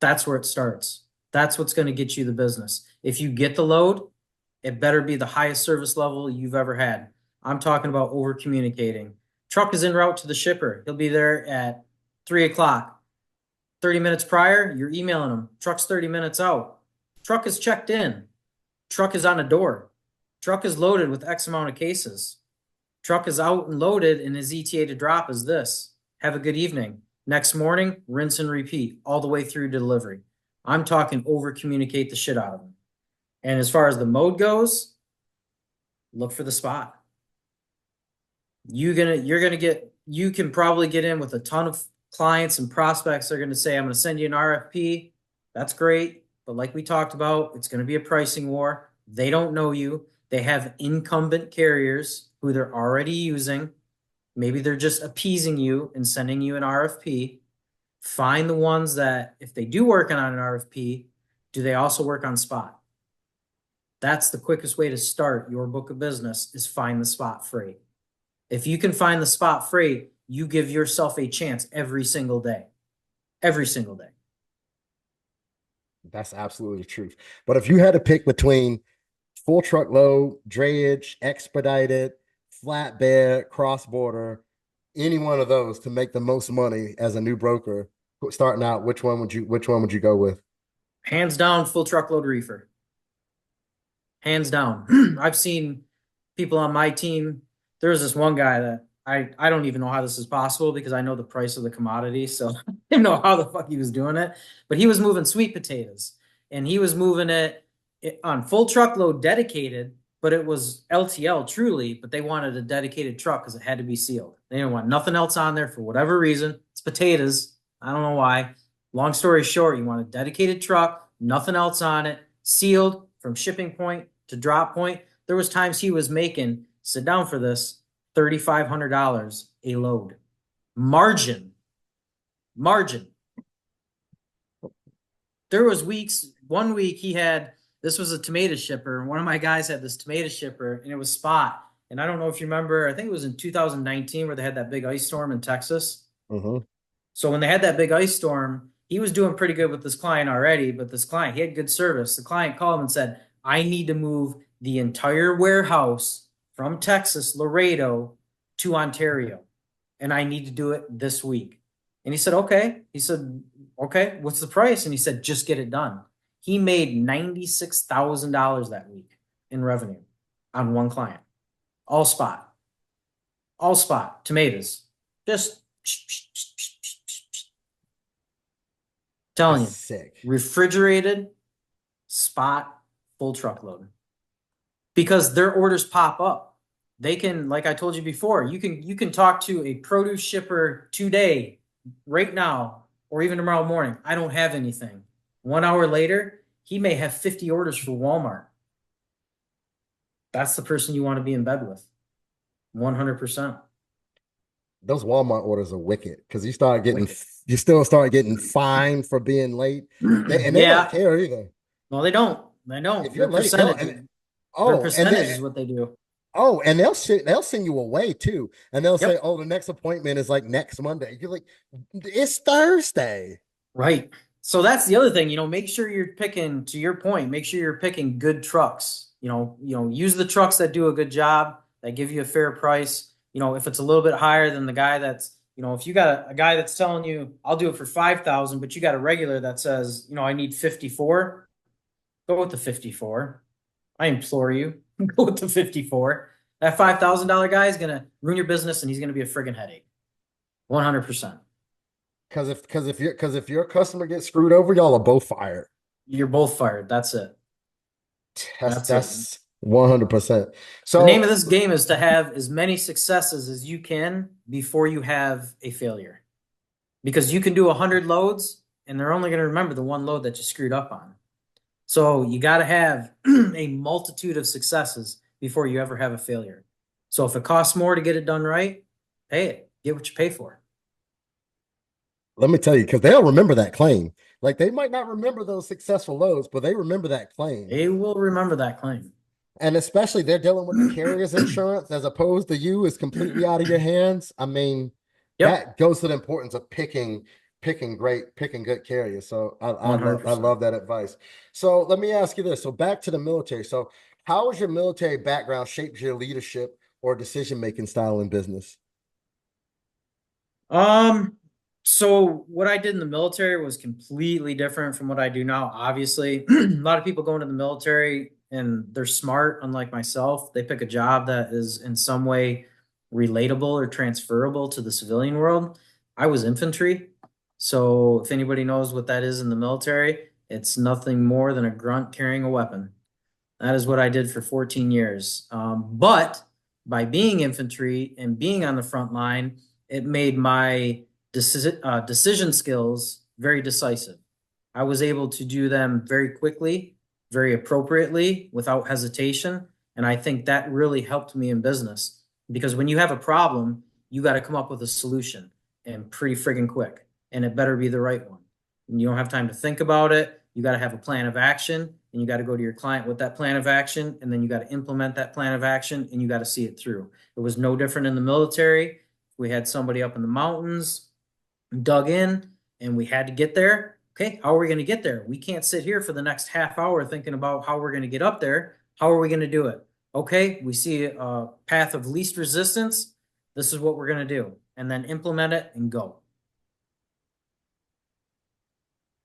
That's where it starts. That's what's going to get you the business. If you get the load, it better be the highest service level you've ever had. I'm talking about over communicating. Truck is en route to the shipper. He'll be there at 3 o'clock. 30 minutes prior, you're emailing him. Truck's 30 minutes out. Truck is checked in. Truck is on the door. Truck is loaded with X amount of cases. Truck is out and loaded, and his ETA to drop is this. Have a good evening. Next morning, rinse and repeat all the way through delivery. I'm talking over communicate the shit out of them. And as far as the mode goes, look for the spot. You can probably get in with a ton of clients and prospects. They're going to say, I'm going to send you an RFP. That's great. But like we talked about, it's going to be a pricing war. They don't know you. They have incumbent carriers who they're already using. Maybe they're just appeasing you and sending you an RFP. Find the ones that, if they do work on an RFP, do they also work on spot? That's the quickest way to start your book of business is find the spot free. If you can find the spot free, you give yourself a chance every single day. Every single day. That's absolutely the truth. But if you had to pick between full truckload, drayage, expedited, flatbed, cross border, any one of those to make the most money as a new broker starting out, which one would you go with? Hands down, full truckload reefer. Hands down. I've seen people on my team. There was this one guy that I don't even know how this is possible because I know the price of the commodity. So I didn't know how the fuck he was doing it. But he was moving sweet potatoes and he was moving it on full truckload dedicated, but it was LTL truly, but they wanted a dedicated truck because it had to be sealed. They didn't want nothing else on there for whatever reason. It's potatoes. I don't know why. Long story short, you want a dedicated truck, nothing else on it, sealed from shipping point to drop point. There was times he was making, sit down for this, $3,500 a load. Margin. Margin. There was weeks, one week he had, this was a tomato shipper. One of my guys had this tomato shipper and it was spot. And I don't know if you remember, I think it was in 2019 where they had that big ice storm in Texas. Mm-hmm. So when they had that big ice storm, he was doing pretty good with this client already, but this client, he had good service. The client called him and said, I need to move the entire warehouse from Texas, Laredo to Ontario, and I need to do it this week. And he said, okay. He said, okay, what's the price? And he said, just get it done. He made $96,000 that week in revenue on one client, all spot, tomatoes, just telling That's you, sick. refrigerated, spot, full truckload. Because their orders pop up. They can, like I told you before, you can talk to a produce shipper today, right now, or even tomorrow morning. I don't have anything. 1 hour later, he may have 50 orders for Walmart. That's the person you want to be in bed with. 100%. Those Walmart orders are wicked because you start getting Wicked. you still start getting fined for being late. They don't Yeah. care either. No, they don't. They don't. If Their you're late, they'll percentage. and Their oh, and percentage then is what they do. they'll send you away too. And they'll say, Yep. "Oh, the next appointment is like next Monday." You're like, "It's Thursday." Right. So that's the other thing, make sure you're picking, to your point, make sure you're picking good trucks. Use the trucks that do a good job, that give you a fair price. If it's a little bit higher than the guy that's, if you got a guy that's telling you, I'll do it for 5,000, but you got a regular that says, I need 54, go with the 54. I implore you, go with the 54. That $5,000 guy is going to ruin your business and he's going to be a friggin' headache. 100%. Because if your customer gets screwed over, y'all are both fired. You're both fired. That's it. That's That's it. that's 100%. The name of So this game is to have as many successes as you can before you have a failure. Because you can do 100 loads and they're only going to remember the one load that you screwed up on. So you got to have a multitude of successes before you ever have a failure. So if it costs more to get it done right, pay it. Get what you pay for. let me tell you, because they'll remember that claim. Like they might not remember those successful loads, but they remember that claim. They will remember that claim. And especially they're dealing with the carrier's insurance as opposed to you is completely out of your hands. I mean, Yep, that goes to the importance of picking good carriers. So I 100%. love that advice. So let me ask you this. So back to the military. So how has your military background shaped your leadership or decision making style in business? Um, so what I did in the military was completely different from what I do now. Obviously, a lot of people go into the military and they're smart, unlike myself. They pick a job that is in some way relatable or transferable to the civilian world. I was infantry. So if anybody knows what that is in the military, it's nothing more than a grunt carrying a weapon. That is what I did for 14 years. But by being infantry and being on the front line, it made my decision skills very decisive. I was able to do them very quickly, very appropriately, without hesitation. And I think that really helped me in business because when you have a problem, you got to come up with a solution and pretty friggin' quick. And it better be the right one. And you don't have time to think about it. You got to have a plan of action and you got to go to your client with that plan of action. And then you got to implement that plan of action and you got to see it through. It was no different in the military. We had somebody up in the mountains, dug in, and we had to get there. Okay, how are we going to get there? We can't sit here for the next half hour thinking about how we're going to get up there. How are we going to do it? Okay, we see a path of least resistance. This is what we're going to do. And then implement it and go.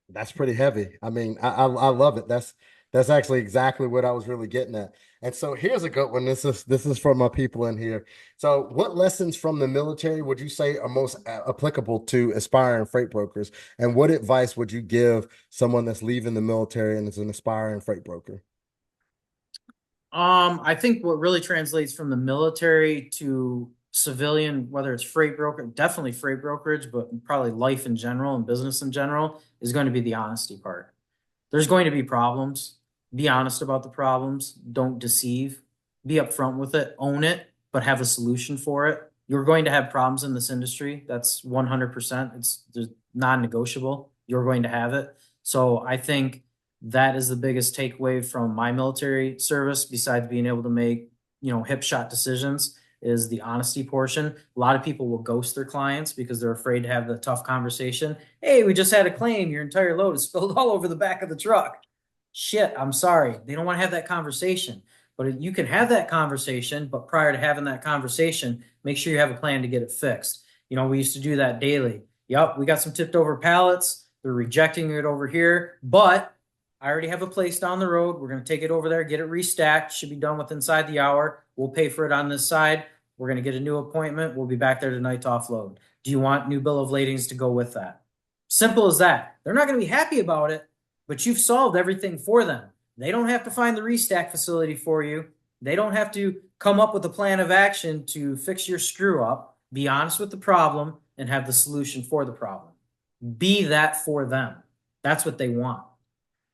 That's pretty heavy. I mean, I love it. That's actually exactly what I was really getting at. And so here's a good one. This is for my people in here. So, what lessons from the military would you say are most applicable to aspiring freight brokers? And what advice would you give someone that's leaving the military and is an aspiring freight broker? I think what really translates from the military to civilian, whether it's freight broker, definitely freight brokerage, but probably life in general and business in general, is going to be the honesty part. There's going to be problems. Be honest about the problems. Don't deceive. Be upfront with it. Own it, but have a solution for it. You're going to have problems in this industry. That's 100%. It's non-negotiable. You're going to have it. So I think that is the biggest takeaway from my military service, besides being able to make, hip shot decisions, is the honesty portion. A lot of people will ghost their clients because they're afraid to have the tough conversation. Hey, we just had a claim. Your entire load is spilled all over the back of the truck. Shit, I'm sorry. They don't want to have that conversation. But you can have that conversation, but prior to having that conversation, make sure you have a plan to get it fixed. We used to do that daily. Yep, we got some tipped over pallets. They're rejecting it over here, but I already have a place down the road. We're going to take it over there, get it restacked. Should be done with inside the hour. We'll pay for it on this side. We're going to get a new appointment. We'll be back there tonight to offload. Do you want new bill of ladings to go with that? Simple as that. They're not going to be happy about it, but you've solved everything for them. They don't have to find the restack facility for you. They don't have to come up with a plan of action to fix your screw up. Be honest with the problem and have the solution for the problem. Be that for them. That's what they want.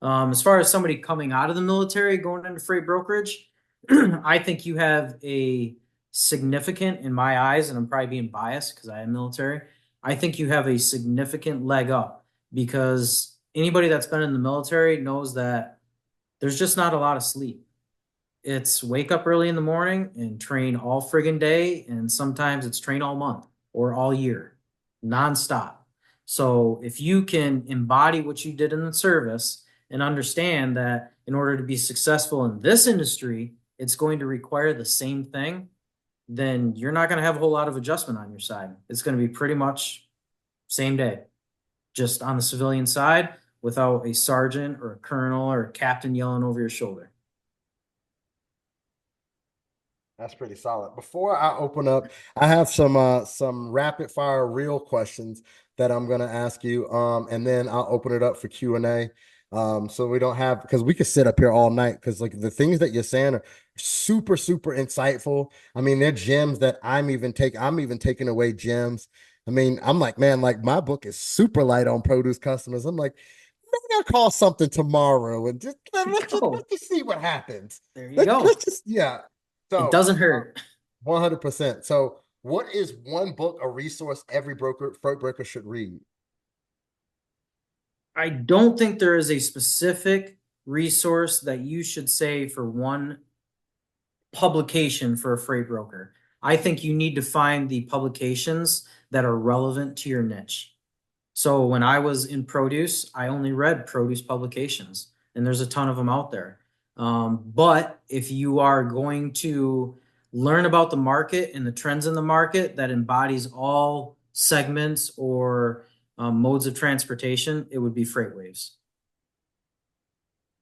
As far as somebody coming out of the military, going into freight brokerage, I think you have a significant, in my eyes, and I'm probably being biased because I am military, I think you have a significant leg up because anybody that's been in the military knows that there's just not a lot of sleep. It's wake up early in the morning and train all friggin' day, and sometimes it's train all month or all year, nonstop. So if you can embody what you did in the service and understand that in order to be successful in this industry, it's going to require the same thing, then you're not going to have a whole lot of adjustment on your side. It's going to be pretty much same day, just on the civilian side without a sergeant or a colonel or a captain yelling over your shoulder. That's pretty solid. Before I open up, I have some rapid fire real questions that I'm gonna ask you. And then I'll open it up for Q&A. So we don't have because we could sit up here all night because like the things that you're saying are super, super insightful. I mean, they're gems that I'm even taking away gems. I mean, I'm like, man, like my book is super light on produce customers. I'm like, maybe I'll call something tomorrow and just Oh, let's just see what happens. there you Let's go. just yeah. It So doesn't hurt. 100%. So what is one book or resource every freight broker should read? I don't think there is a specific resource that you should say for one publication for a freight broker. I think you need to find the publications that are relevant to your niche. So when I was in produce, I only read produce publications, and there's a ton of them out there. But if you are going to learn about the market and the trends in the market that embodies all segments or modes of transportation, it would be freight waves.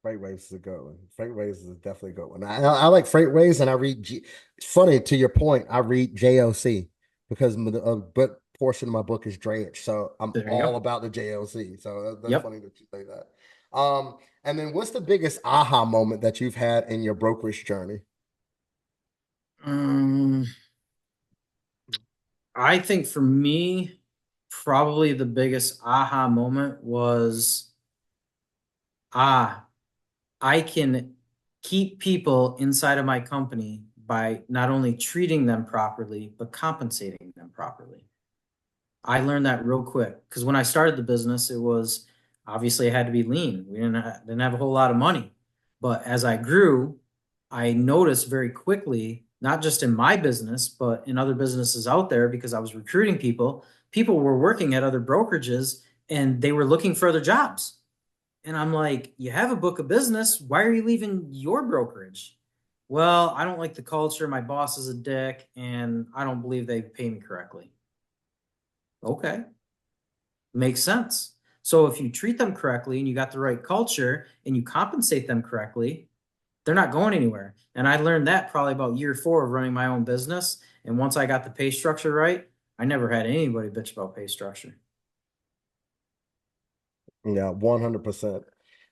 Freight Waves is a good one. Freight Waves is definitely a good one. I like Freight Waves, and I read. It's funny to your point. I read JLC because a good portion of my book is drayage, so I'm There you all go. about the JLC. So that's Yep. funny that you say that. And then what's the biggest aha moment that you've had in your brokerage journey? Um, I think for me, probably the biggest aha moment was ah, I can keep people inside of my company by not only treating them properly, but compensating them properly. I learned that real quick because when I started the business, it was obviously it had to be lean. We didn't have a whole lot of money. But as I grew, I noticed very quickly, not just in my business, but in other businesses out there, because I was recruiting people, people were working at other brokerages and they were looking for other jobs. And I'm like, you have a book of business. Why are you leaving your brokerage? Well, I don't like the culture. My boss is a dick, and I don't believe they pay me correctly. Okay, makes sense. So if you treat them correctly and you got the right culture and you compensate them correctly, they're not going anywhere. And I learned that probably about year 4 of running my own business. And once I got the pay structure right, I never had anybody bitch about pay structure. Yeah, 100%.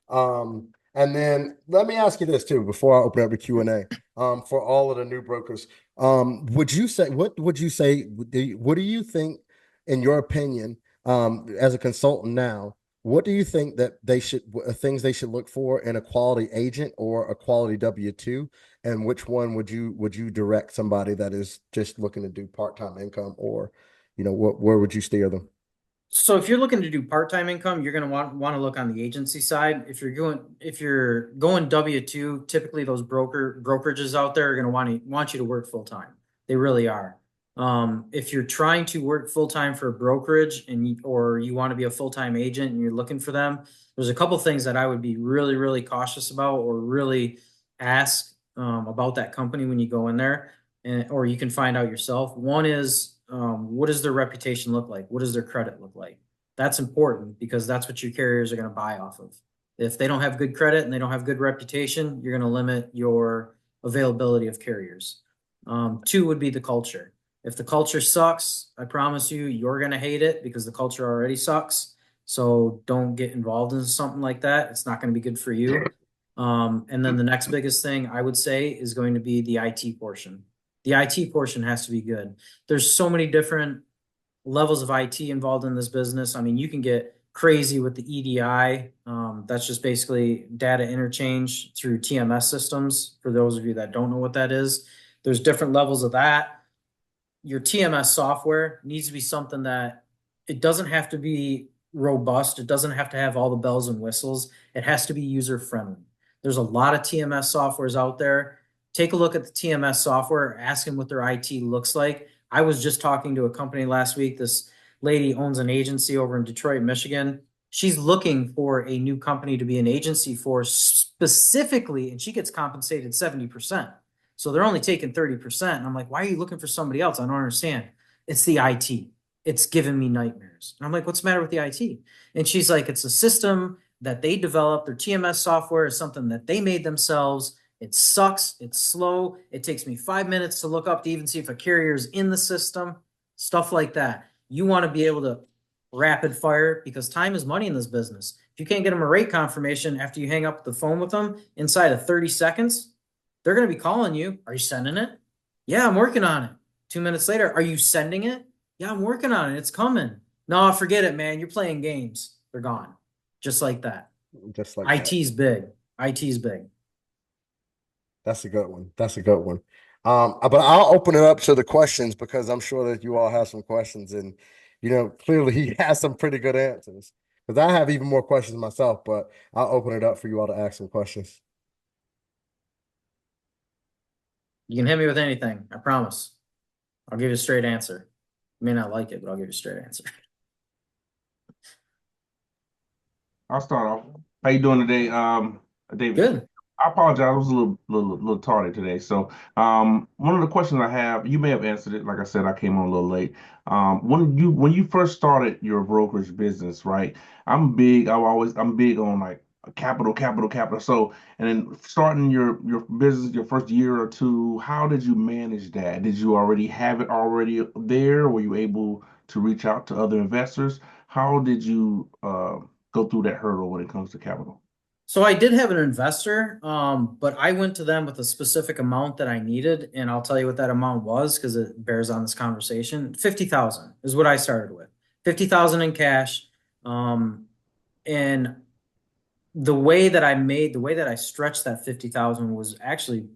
And then let me ask you this too before I open up the Q&A. For all of the new brokers, would you say what would you say? What do you think, in your opinion, as a consultant now? What do you think that they should things they should look for in a quality agent or a quality W-2? And which one would you direct somebody that is just looking to do part-time income, or what where would you steer them? So if you're looking to do part-time income, you're going to want to look on the agency side. If you're going W-2, typically those brokerages out there are going to want you to work full-time. They really are. If you're trying to work full-time for a brokerage or you want to be a full-time agent and you're looking for them, there's a couple things that I would be really, really cautious about or really ask about that company when you go in there, or you can find out yourself. One is what does their reputation look like? What does their credit look like? That's important because that's what your carriers are going to buy off of. If they don't have good credit and they don't have good reputation, you're going to limit your availability of carriers. Two would be the culture. If the culture sucks, I promise you, you're going to hate it because the culture already sucks. So don't get involved in something like that. It's not going to be good for you. And then the next biggest thing I would say is going to be the IT portion. The IT portion has to be good. There's so many different levels of IT involved in this business. I mean, you can get crazy with the EDI. That's just basically data interchange through TMS systems. For those of you that don't know what that is, there's different levels of that. Your TMS software needs to be something that it doesn't have to be robust. It doesn't have to have all the bells and whistles. It has to be user friendly. There's a lot of TMS softwares out there. Take a look at the TMS software, ask them what their IT looks like. I was just talking to a company last week. This lady owns an agency over in Detroit, Michigan. She's looking for a new company to be an agency for specifically, and she gets compensated 70%. So they're only taking 30%. And I'm like, why are you looking for somebody else? I don't understand. It's the IT. It's giving me nightmares. And I'm like, what's the matter with the IT? And she's like, it's a system that they developed. Their TMS software is something that they made themselves. It sucks. It's slow. It takes me 5 minutes to look up to even see if a carrier is in the system, stuff like that. You want to be able to rapid fire because time is money in this business. If you can't get them a rate confirmation after you hang up the phone with them inside of 30 seconds, they're going to be calling you. Are you sending it? Yeah, I'm working on it. 2 minutes later, are you sending it? Yeah, I'm working on it. It's coming. No, forget it, man. You're playing games. They're gone. Just like that. Just like that. IT's big. IT's big. That's a good one. That's a good one. But I'll open it up to the questions because I'm sure that you all have some questions, and clearly he has some pretty good answers. Because I have even more questions myself, but I'll open it up for you all to ask some questions. You can hit me with anything. I promise. I'll give you a straight answer. You may not like it, but I'll give you a straight answer. I'll start off. How you doing today, David? Good. I apologize. I was a little tardy today. So, one of the questions I have, you may have answered it. Like I said, I came on a little late. When you first started your brokerage business, right? I'm big on like capital, capital, capital. So, and then starting your business, your first year or two, how did you manage that? Did you already have it already there? Were you able to reach out to other investors? How did you go through that hurdle when it comes to capital? So I did have an investor, but I went to them with a specific amount that I needed, and I'll tell you what that amount was because it bears on this conversation. 50,000 is what I started with. 50,000 in cash. And the way that I stretched that 50,000 was actually,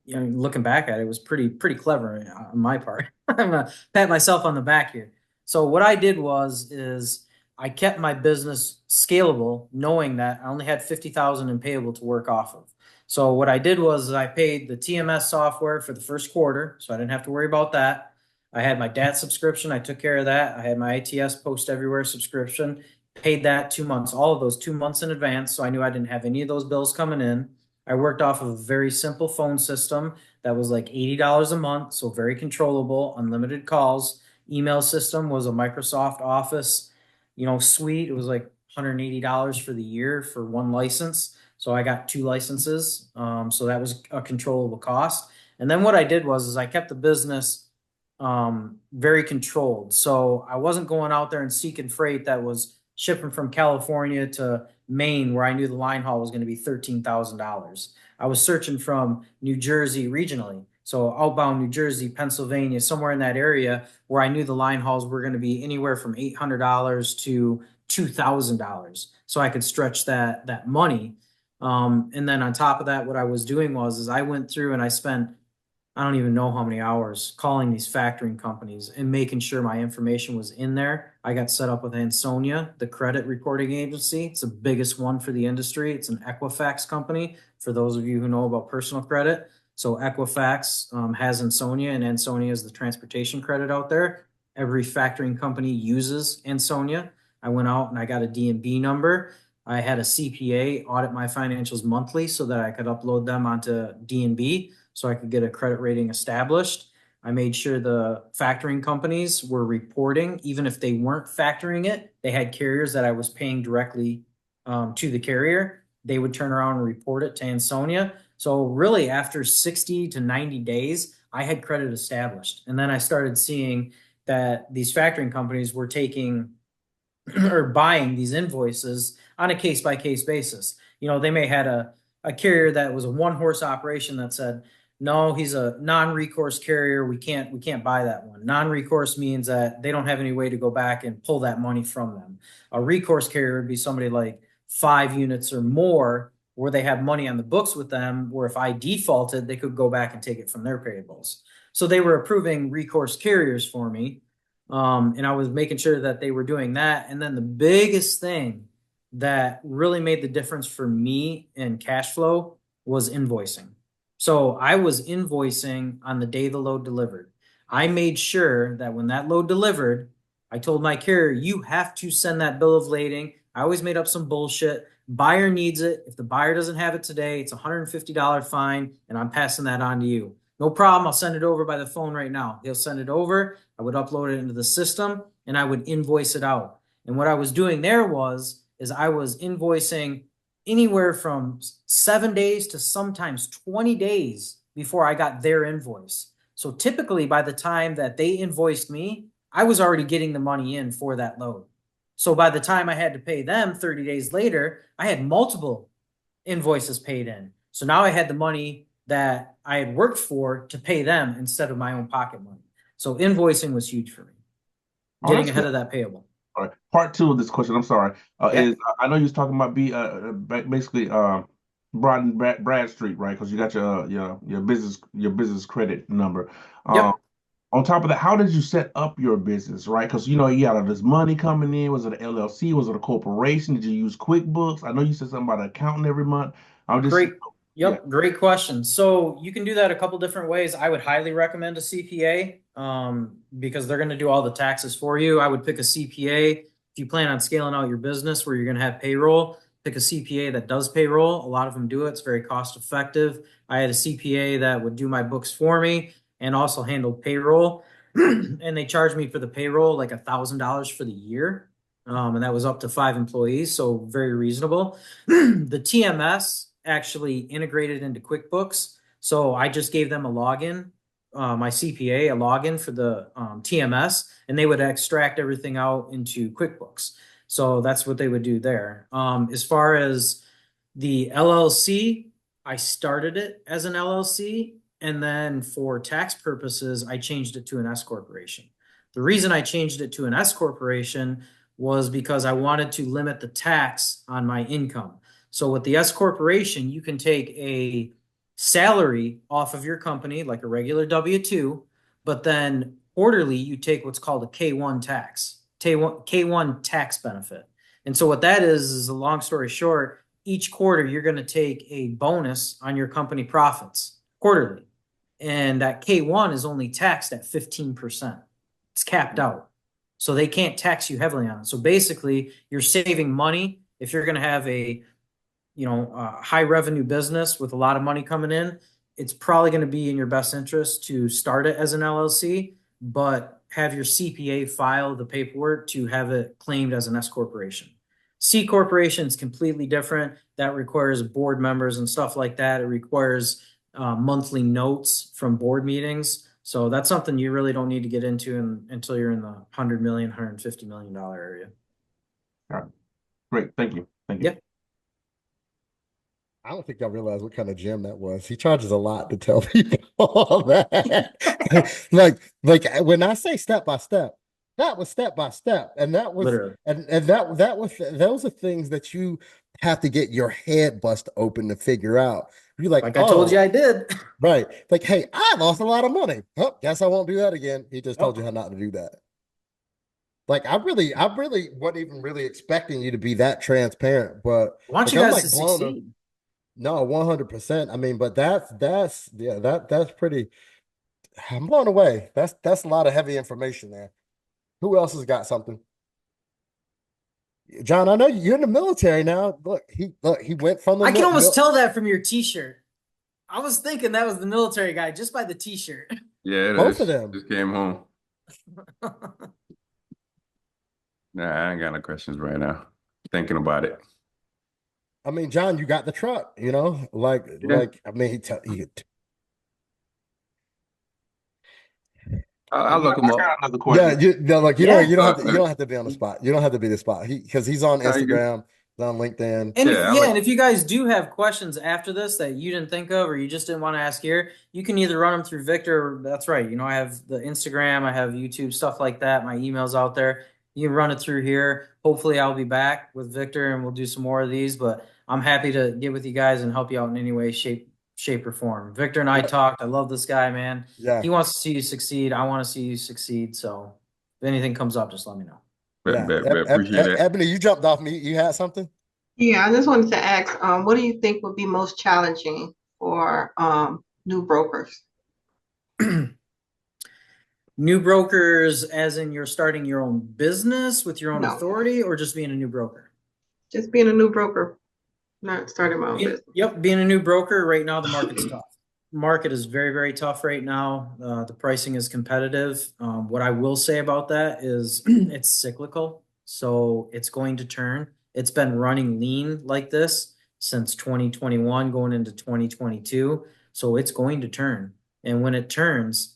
looking back at it, was pretty clever on my part. I'm gonna pat myself on the back here. So what I did is I kept my business scalable, knowing that I only had 50,000 in payable to work off of. So what I did was I paid the TMS software for the first quarter, so I didn't have to worry about that. I had my DAT subscription, I took care of that. I had my ITS Post Everywhere subscription, paid that 2 months, all of those 2 months in advance, so I knew I didn't have any of those bills coming in. I worked off of a very simple phone system that was like $80 a month, so very controllable, unlimited calls. Email system was a Microsoft Office, suite. It was like $180 for the year for one license. So I got two licenses. So that was a controllable cost. And then what I did was I kept the business very controlled. So I wasn't going out there and seeking freight that was shipping from California to Maine, where I knew the line haul was going to be $13,000. I was searching from New Jersey regionally. So outbound New Jersey, Pennsylvania, somewhere in that area where I knew the line hauls were going to be anywhere from $800 to $2,000. So I could stretch that money. And then on top of that, what I was doing was I went through and I spent, I don't even know how many hours calling these factoring companies and making sure my information was in there. I got set up with Ansonia, the credit reporting agency. It's the biggest one for the industry. It's an Equifax company for those of you who know about personal credit. So Equifax has Ansonia, and Ansonia is the transportation credit out there. Every factoring company uses Ansonia. I went out and I got a DMB number. I had a CPA audit my financials monthly so that I could upload them onto DNB so I could get a credit rating established. I made sure the factoring companies were reporting, even if they weren't factoring it, they had carriers that I was paying directly to the carrier. They would turn around and report it to Ansonia. So really after 60 to 90 days, I had credit established. And then I started seeing that these factoring companies were taking or buying these invoices on a case by case basis. They may had a carrier that was a one horse operation that said, no, he's a non-recourse carrier. We can't buy that one. Non-recourse means that they don't have any way to go back and pull that money from them. A recourse carrier would be somebody like 5 units or more where they have money on the books with them, where if I defaulted, they could go back and take it from their payables. So they were approving recourse carriers for me. And I was making sure that they were doing that. And then the biggest thing that really made the difference for me in cash flow was invoicing. So I was invoicing on the day the load delivered. I made sure that when that load delivered, I told my carrier, you have to send that bill of lading. I always made up some bullshit. Buyer needs it. If the buyer doesn't have it today, it's a $150 fine, and I'm passing that on to you. No problem. I'll send it over by the phone right now. He'll send it over. I would upload it into the system and I would invoice it out. And what I was doing there is I was invoicing anywhere from 7 days to sometimes 20 days before I got their invoice. So typically by the time that they invoiced me, I was already getting the money in for that load. So by the time I had to pay them 30 days later, I had multiple invoices paid in. So now I had the money that I had worked for to pay them instead of my own pocket money. So invoicing was huge for me, Oh, getting that's ahead good. of that payable. All right. Part two of this question, I'm sorry, Yeah. is I know you was talking about basically Broad and Bradstreet, right? Because you got your business credit number. Um, Yep. on top of that, how did you set up your business, right? Because you know you got all this money coming in. Was it an LLC? Was it a corporation? Did you use QuickBooks? I know you said something about an accountant every month. I'm just, Great. yeah, Yep, great question. So you can do that a couple different ways. I would highly recommend a CPA because they're going to do all the taxes for you. I would pick a CPA if you plan on scaling out your business where you're going to have payroll. Pick a CPA that does payroll. A lot of them do it. It's very cost effective. I had a CPA that would do my books for me and also handle payroll. And they charged me for the payroll like $1,000 for the year. And that was up to 5 employees, so very reasonable. The TMS actually integrated into QuickBooks. So I just gave them a login, my CPA, a login for the TMS, and they would extract everything out into QuickBooks. So that's what they would do there. As far as the LLC, I started it as an LLC, and then for tax purposes, I changed it to an S corporation. The reason I changed it to an S corporation was because I wanted to limit the tax on my income. So with the S corporation, you can take a salary off of your company, like a regular W-2, but then quarterly you take what's called a K-1 tax, K-1 tax benefit. And so what that is a long story short, each quarter you're going to take a bonus on your company profits quarterly. And that K-1 is only taxed at 15%. It's capped out. So they can't tax you heavily on it. So basically, you're saving money if you're going to have a high revenue business with a lot of money coming in. It's probably going to be in your best interest to start it as an LLC, but have your CPA file the paperwork to have it claimed as an S corporation. C corporation is completely different. That requires board members and stuff like that. It requires monthly notes from board meetings. So that's something you really don't need to get into until you're in the $100 million, $150 million area. all right. Great. Thank you. Thank you. Yep. I don't think y'all realize what kind of gem that was. He charges a lot to tell people all that. like when I say step by step, that was step by step, and that was Literally. and that was those are things that you have to get your head bust open to figure out. You're like, Like I told you oh, I did. right. Like, hey, I lost a lot of money. Oh, guess I won't do that again. He just told you Oh, how not to do that. Like, I really wasn't even really expecting you to be that transparent, but I want like you I'm guys to like blown up. succeed. No, 100%. I mean, but that's yeah, that's pretty. I'm blown away. That's a lot of heavy information there. Who else has got something? John, I know you're in the military now. Look, he went from the I can mil, almost mil tell that from your t-shirt. I was thinking that was the military guy just by the t-shirt. Yeah, it both of is. them. Just came home. Nah, I ain't got no questions right now. Thinking about it. I mean, John, you got the truck, like Yeah, I mean, he I'll look them I up. got another yeah, question. like Yeah. you don't have to be on the spot. You don't have to be the spot. Because he's on How you good? Instagram, he's on LinkedIn. And Yeah, I like. if you guys do have questions after this that you didn't think of or you just didn't want to ask here, you can either run them through Victor. That's right. I have the Instagram, I have YouTube, stuff like that. My email's out there. You can run it through here. Hopefully, I'll be back with Victor and we'll do some more of these. But I'm happy to get with you guys and help you out in any way, shape, or form. Victor and I Yeah, talked. I love this guy, man. yeah, He wants to see you succeed. I want to see you succeed. So if anything comes up, just let me know. Bet, yeah. bet, bet. Appreciate that. Ebony, you jumped off me. You had something? Yeah, I just wanted to ask, what do you think would be most challenging for new brokers? New brokers, as in you're starting your own business with your own No, authority, or just being a new broker? just being a new broker, not starting my own business. Yep, being a new broker right now, the market's tough. Market is very, very tough right now. The pricing is competitive. What I will say about that is it's cyclical, so it's going to turn. It's been running lean like this since 2021, going into 2022, so it's going to turn. And when it turns,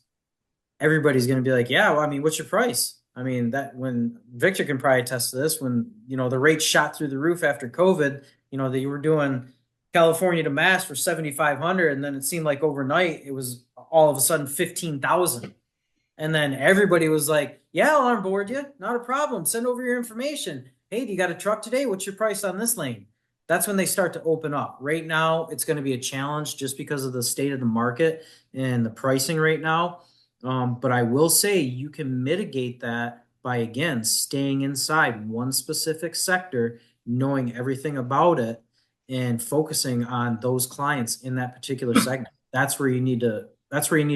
everybody's going to be like, yeah, well, I mean, what's your price? I mean, that when Victor can probably attest to this, when, the rates shot through the roof after COVID, that you were doing California to Mass for 7,500. And then it seemed like overnight it was all of a sudden 15,000. And then everybody was like, yeah, I'll onboard you. Not a problem. Send over your information. Hey, do you got a truck today? What's your price on this lane? That's when they start to open up. Right now, it's going to be a challenge just because of the state of the market and the pricing right now. But I will say you can mitigate that by, again, staying inside one specific sector, knowing everything about it, and focusing on those clients in that particular segment. That's where you need to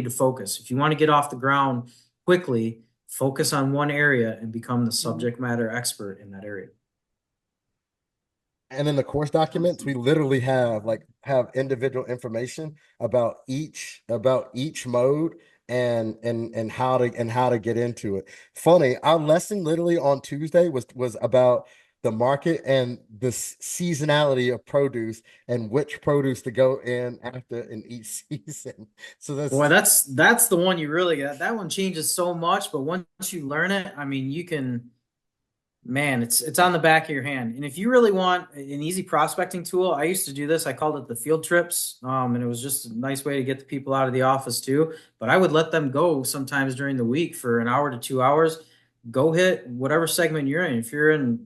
focus. If you want to get off the ground quickly, focus on one area and become the subject matter expert in that area. And in the course documents, we literally have individual information about each mode and how to get into it. Funny, our lesson literally on Tuesday was about the market and the seasonality of produce and which produce to go in after in each season. So Boy, that's the one you really got. That one changes so much, but once you learn it, I mean, you can. Man, it's on the back of your hand. And if you really want an easy prospecting tool, I used to do this. I called it the field trips. And it was just a nice way to get the people out of the office too. But I would let them go sometimes during the week for an hour to 2 hours. Go hit whatever segment you're in. If you're in,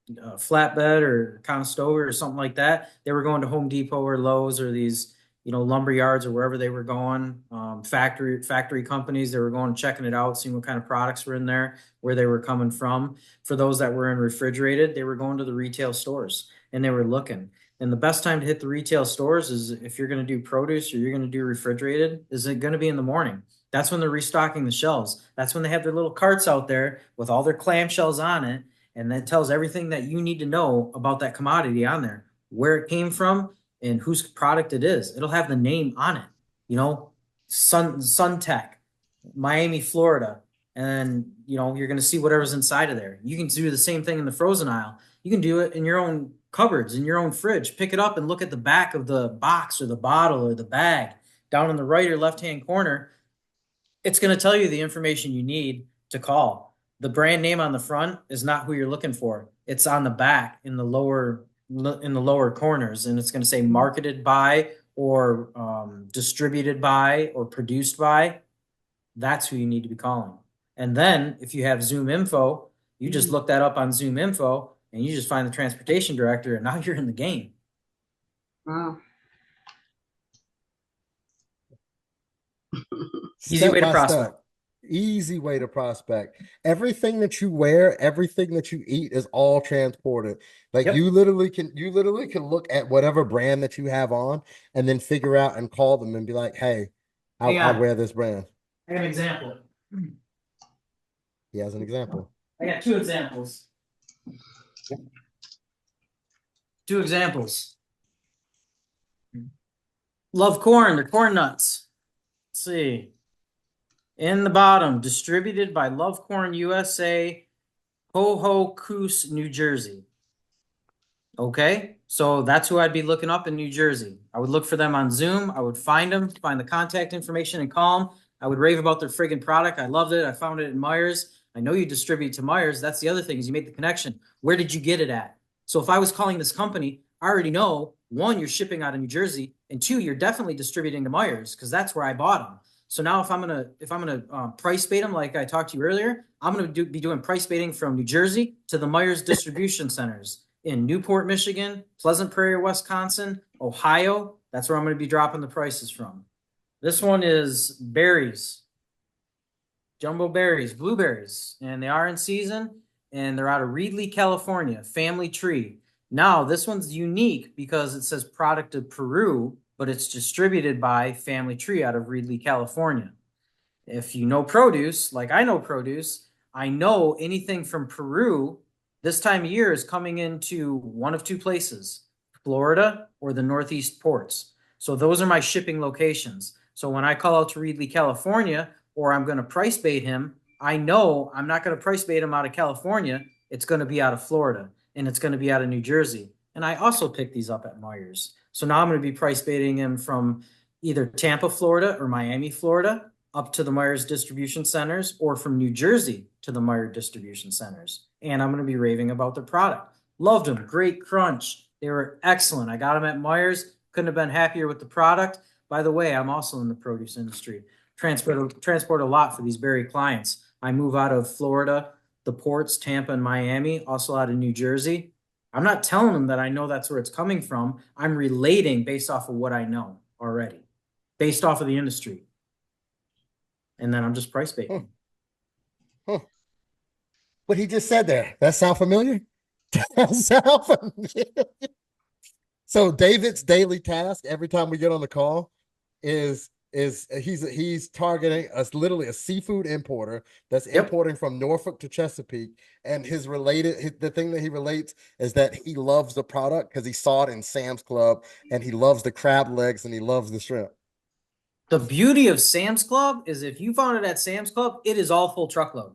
flatbed or Conestoga or something like that, they were going to Home Depot or Lowe's or these, lumber yards or wherever they were going, factory companies. They were going checking it out, seeing what kind of products were in there, where they were coming from. For those that were in refrigerated, they were going to the retail stores and they were looking. And the best time to hit the retail stores is if you're going to do produce or you're going to do refrigerated, is it going to be in the morning? That's when they're restocking the shelves. That's when they have their little carts out there with all their clamshells on it. And that tells everything that you need to know about that commodity on there, where it came from, and whose product it is. It'll have the name on it, Suntech, Miami, Florida. And you're going to see whatever's inside of there. You can do the same thing in the frozen aisle. You can do it in your own cupboards, in your own fridge. Pick it up and look at the back of the box or the bottle or the bag down in the right or left-hand corner. It's going to tell you the information you need to call. The brand name on the front is not who you're looking for. It's on the back in the lower corners, and it's going to say marketed by or distributed by or produced by. That's who you need to be calling. And then if you have Zoom info, you just look that up on Zoom info and you just find the transportation director, and now you're in the game. Wow. Easy way to prospect. Easy way to prospect. Everything that you wear, everything that you eat is all transported. Like Yep. you literally can look at whatever brand that you have on and then figure out and call them and be like, hey, I wear this brand. I got an example. He has an example. I got two examples. Two examples. Love corn. They're corn nuts. Let's see. In the bottom, distributed by Love Corn USA, Ho-Ho-Coos, New Jersey. Okay, so that's who I'd be looking up in New Jersey. I would look for them on Zoom. I would find them, find the contact information and call them. I would rave about their friggin' product. I loved it. I found it in Myers. I know you distribute to Myers. That's the other thing, is you made the connection. Where did you get it at? So if I was calling this company, I already know, one, you're shipping out of New Jersey, and two, you're definitely distributing to Myers because that's where I bought them. So now if I'm gonna price bait them like I talked to you earlier, I'm gonna be doing price baiting from New Jersey to the Myers distribution centers in Newport, Michigan, Pleasant Prairie, Wisconsin, Ohio. That's where I'm gonna be dropping the prices from. This one is berries, jumbo berries, blueberries, and they are in season, and they're out of Reedley, California, family tree. Now this one's unique because it says product of Peru, but it's distributed by Family Tree out of Reedley, California. If you know produce, like I know produce, I know anything from Peru this time of year is coming into one of two places, Florida or the Northeast ports. So those are my shipping locations. So when I call out to Reedley, California, or I'm going to price bait him, I know I'm not going to price bait him out of California. It's going to be out of Florida, and it's going to be out of New Jersey. And I also pick these up at Myers. So now I'm going to be price baiting him from either Tampa, Florida or Miami, Florida, up to the Myers distribution centers, or from New Jersey to the Myers distribution centers. And I'm going to be raving about their product. Loved them. Great crunch. They were excellent. I got them at Myers. Couldn't have been happier with the product. By the way, I'm also in the produce industry. Transport a lot for these berry clients. I move out of Florida, the ports, Tampa and Miami, also out of New Jersey. I'm not telling them that I know that's where it's coming from. I'm relating based off of what I know already, based off of the industry. and then I'm just price baiting. Huh. What he just said there, that sound familiar? That sound familiar? So David's daily task every time we get on the call is he's targeting us literally a seafood importer that's Yep. importing from Norfolk to Chesapeake, and the thing that he relates is that he loves the product because he saw it in Sam's Club, and he loves the crab legs and he loves the shrimp. The beauty of Sam's Club is if you found it at Sam's Club, it is all full truckload.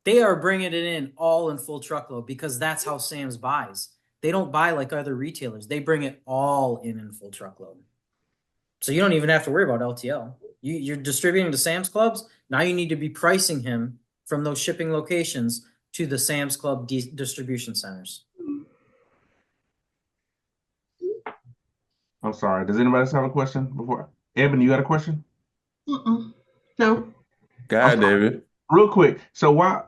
They are bringing it in all in full truckload because that's how Sam's buys. They don't buy like other retailers. They bring it all in full truckload. So you don't even have to worry about LTL. You're distributing to Sam's Clubs. Now you need to be pricing him from those shipping locations to the Sam's Club distribution centers. I'm sorry. Does anybody else have a question before? Evan, you got a question? No. Go ahead, David. Real quick. So why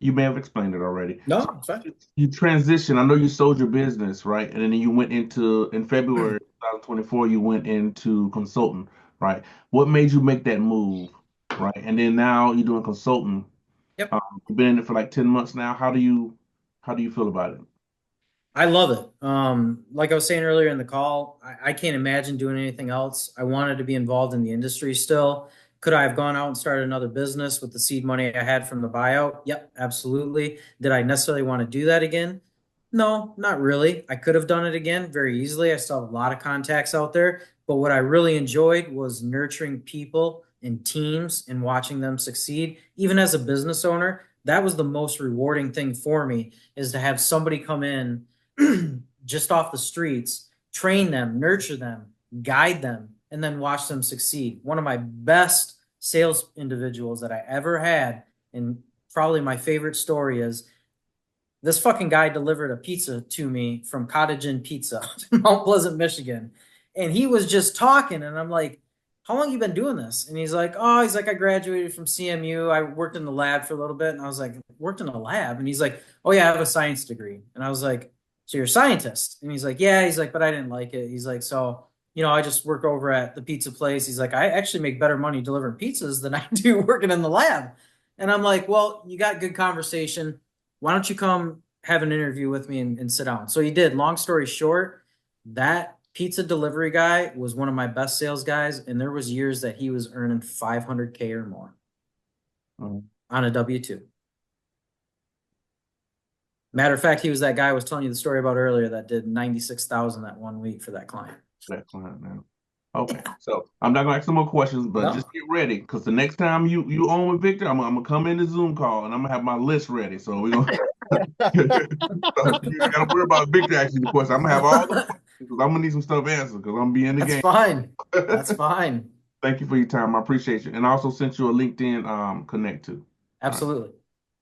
you may have explained it already. No, it's fine. You transitioned. I know you sold your business, right? And then you went in February 2024, you went into consulting, right? What made you make that move, right? And then now you're doing consulting. Yep. You've been in it for like 10 months now. How do you feel about it? I love it. Like I was saying earlier in the call, I can't imagine doing anything else. I wanted to be involved in the industry still. Could I have gone out and started another business with the seed money I had from the buyout? Yep, absolutely. Did I necessarily want to do that again? No, not really. I could have done it again very easily. I still have a lot of contacts out there. But what I really enjoyed was nurturing people and teams and watching them succeed. Even as a business owner, that was the most rewarding thing for me, is to have somebody come in just off the streets, train them, nurture them, guide them, and then watch them succeed. One of my best sales individuals that I ever had, and probably my favorite story, is this fucking guy delivered a pizza to me from Cottage Inn Pizza in Mount Pleasant, Michigan. And he was just talking, and I'm like, how long you been doing this? And he's like, I graduated from CMU. I worked in the lab for a little bit. And I was like, worked in a lab? And he's like, oh yeah, I have a science degree. And I was like, so you're a scientist? And he's like, yeah. He's like, but I didn't like it. He's like, so, I just work over at the pizza place. He's like, I actually make better money delivering pizzas than I do working in the lab. And I'm like, well, you got good conversation. Why don't you come have an interview with me and sit down? So he did. Long story short, that pizza delivery guy was one of my best sales guys, and there was years that he was earning $500K or more on a W-2. Matter of fact, he was that guy I was telling you the story about earlier that did 96,000 that 1 week for that client. That client now. Okay, so I'm not gonna ask some more questions, but just get ready, because the next time you on with Victor, I'm gonna come in the Zoom call and I'm gonna have my list ready. So we're gonna so you gotta worry about Victor asking the question. I'm gonna have all the questions because I'm gonna need some stuff answered because I'm gonna be in the game. Fine. That's fine. Thank you for your time. I appreciate you. And I also sent you a LinkedIn connect to. Absolutely.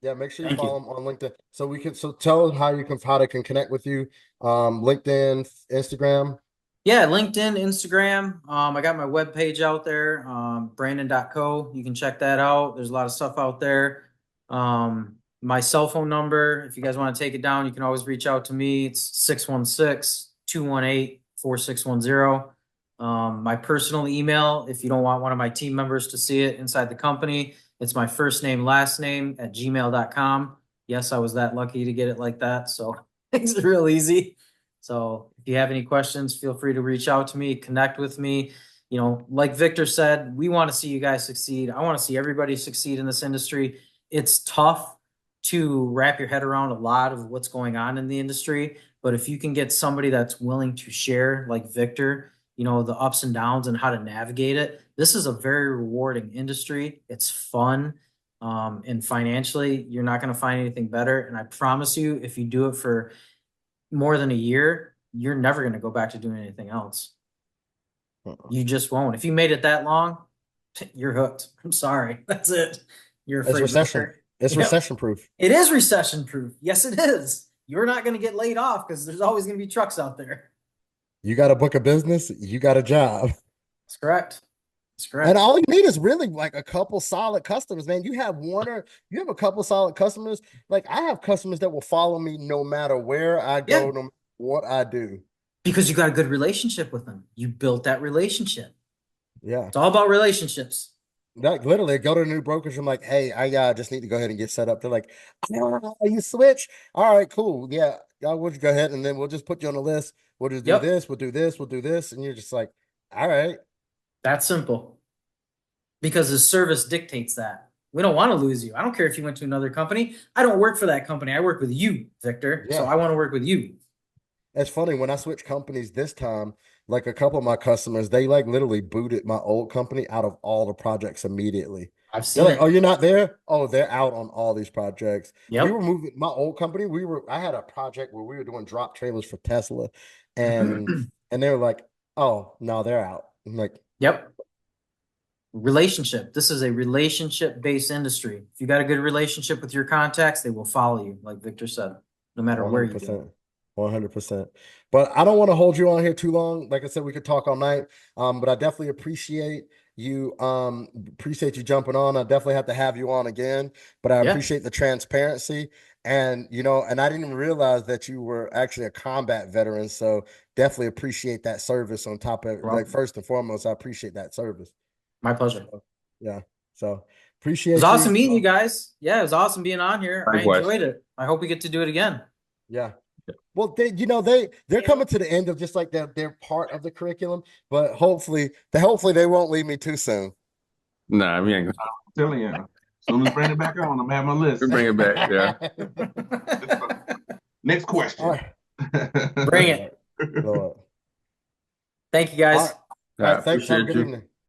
Yeah, make sure you follow him on LinkedIn. So tell them how they can connect with you. LinkedIn, Instagram. Yeah, LinkedIn, Instagram. I got my webpage out there, brandon.co. You can check that out. There's a lot of stuff out there. My cell phone number, if you guys want to take it down, you can always reach out to me. It's 616-218-4610. My personal email, if you don't want one of my team members to see it inside the company, it's my first name, last name @gmail.com. Yes, I was that lucky to get it like that. So it's real easy. So if you have any questions, feel free to reach out to me, connect with me. Like Victor said, we want to see you guys succeed. I want to see everybody succeed in this industry. It's tough to wrap your head around a lot of what's going on in the industry. But if you can get somebody that's willing to share, like Victor, the ups and downs and how to navigate it, this is a very rewarding industry. It's fun. And financially, you're not going to find anything better. And I promise you, if you do it for more than a year, you're never going to go back to doing anything else. You just won't. If you made it that long, you're hooked. I'm sorry. That's it. You're afraid. It's recession proof. It is recession proof. Yes, it is. You're not going to get laid off because there's always going to be trucks out there. You got to book a business. You got a job. That's correct. That's correct. And all you need is really like a couple solid customers, man. You have a couple solid customers. Like I have customers that will follow me no matter where I go, no matter what I do. Because you got a good relationship with them. You built that relationship. Yeah. It's all about relationships. Like literally go to a new brokerage. I'm like, hey, I just need to go ahead and get set up. They're like, oh, you switch? All right, cool. Yeah, we'll just go ahead and then we'll just put you on the list. We'll just do Yep. this, we'll do this, we'll do this. And you're just like, all right. That's simple. Because the service dictates that. We don't want to lose you. I don't care if you went to another company. I don't work for that company. I work with you, Victor. So Yeah. I want to work with you. It's funny when I switched companies this time, like a couple of my customers, they like literally booted my old company out of all the projects immediately. I've They're seen like, it. oh, you're not there? Oh, they're out on all these projects. We were Yep. moving my old company. I had a project where we were doing drop trailers for Tesla, and they were like, oh, no, they're out. I'm like, Yep. Relationship. This is a relationship-based industry. If you got a good relationship with your contacts, they will follow you, like Victor said, no matter where you go. 100%. But I don't want to hold you on here too long. Like I said, we could talk all night. But I definitely appreciate you. Appreciate you jumping on. I definitely have to have you on again. But I Yeah. appreciate the transparency. And and I didn't even realize that you were actually a combat veteran. So definitely appreciate that service on top of Well, first and foremost, I appreciate that service. my pleasure. Yeah. So It appreciate was awesome you. meeting you guys. Yeah, it was awesome being on here. I Likewise. enjoyed it. I hope we get to do it again. Yeah. Well, they're coming to the end of just like they're part of the curriculum, but hopefully they won't leave me too soon. Nah, we ain't gonna I'm telling you. As soon as bring it back on, I'm having my list. bring it back. Yeah. Next question. All right. Bring it. Lord. Thank you guys. All right. Thanks. Have a Appreciate good you. evening.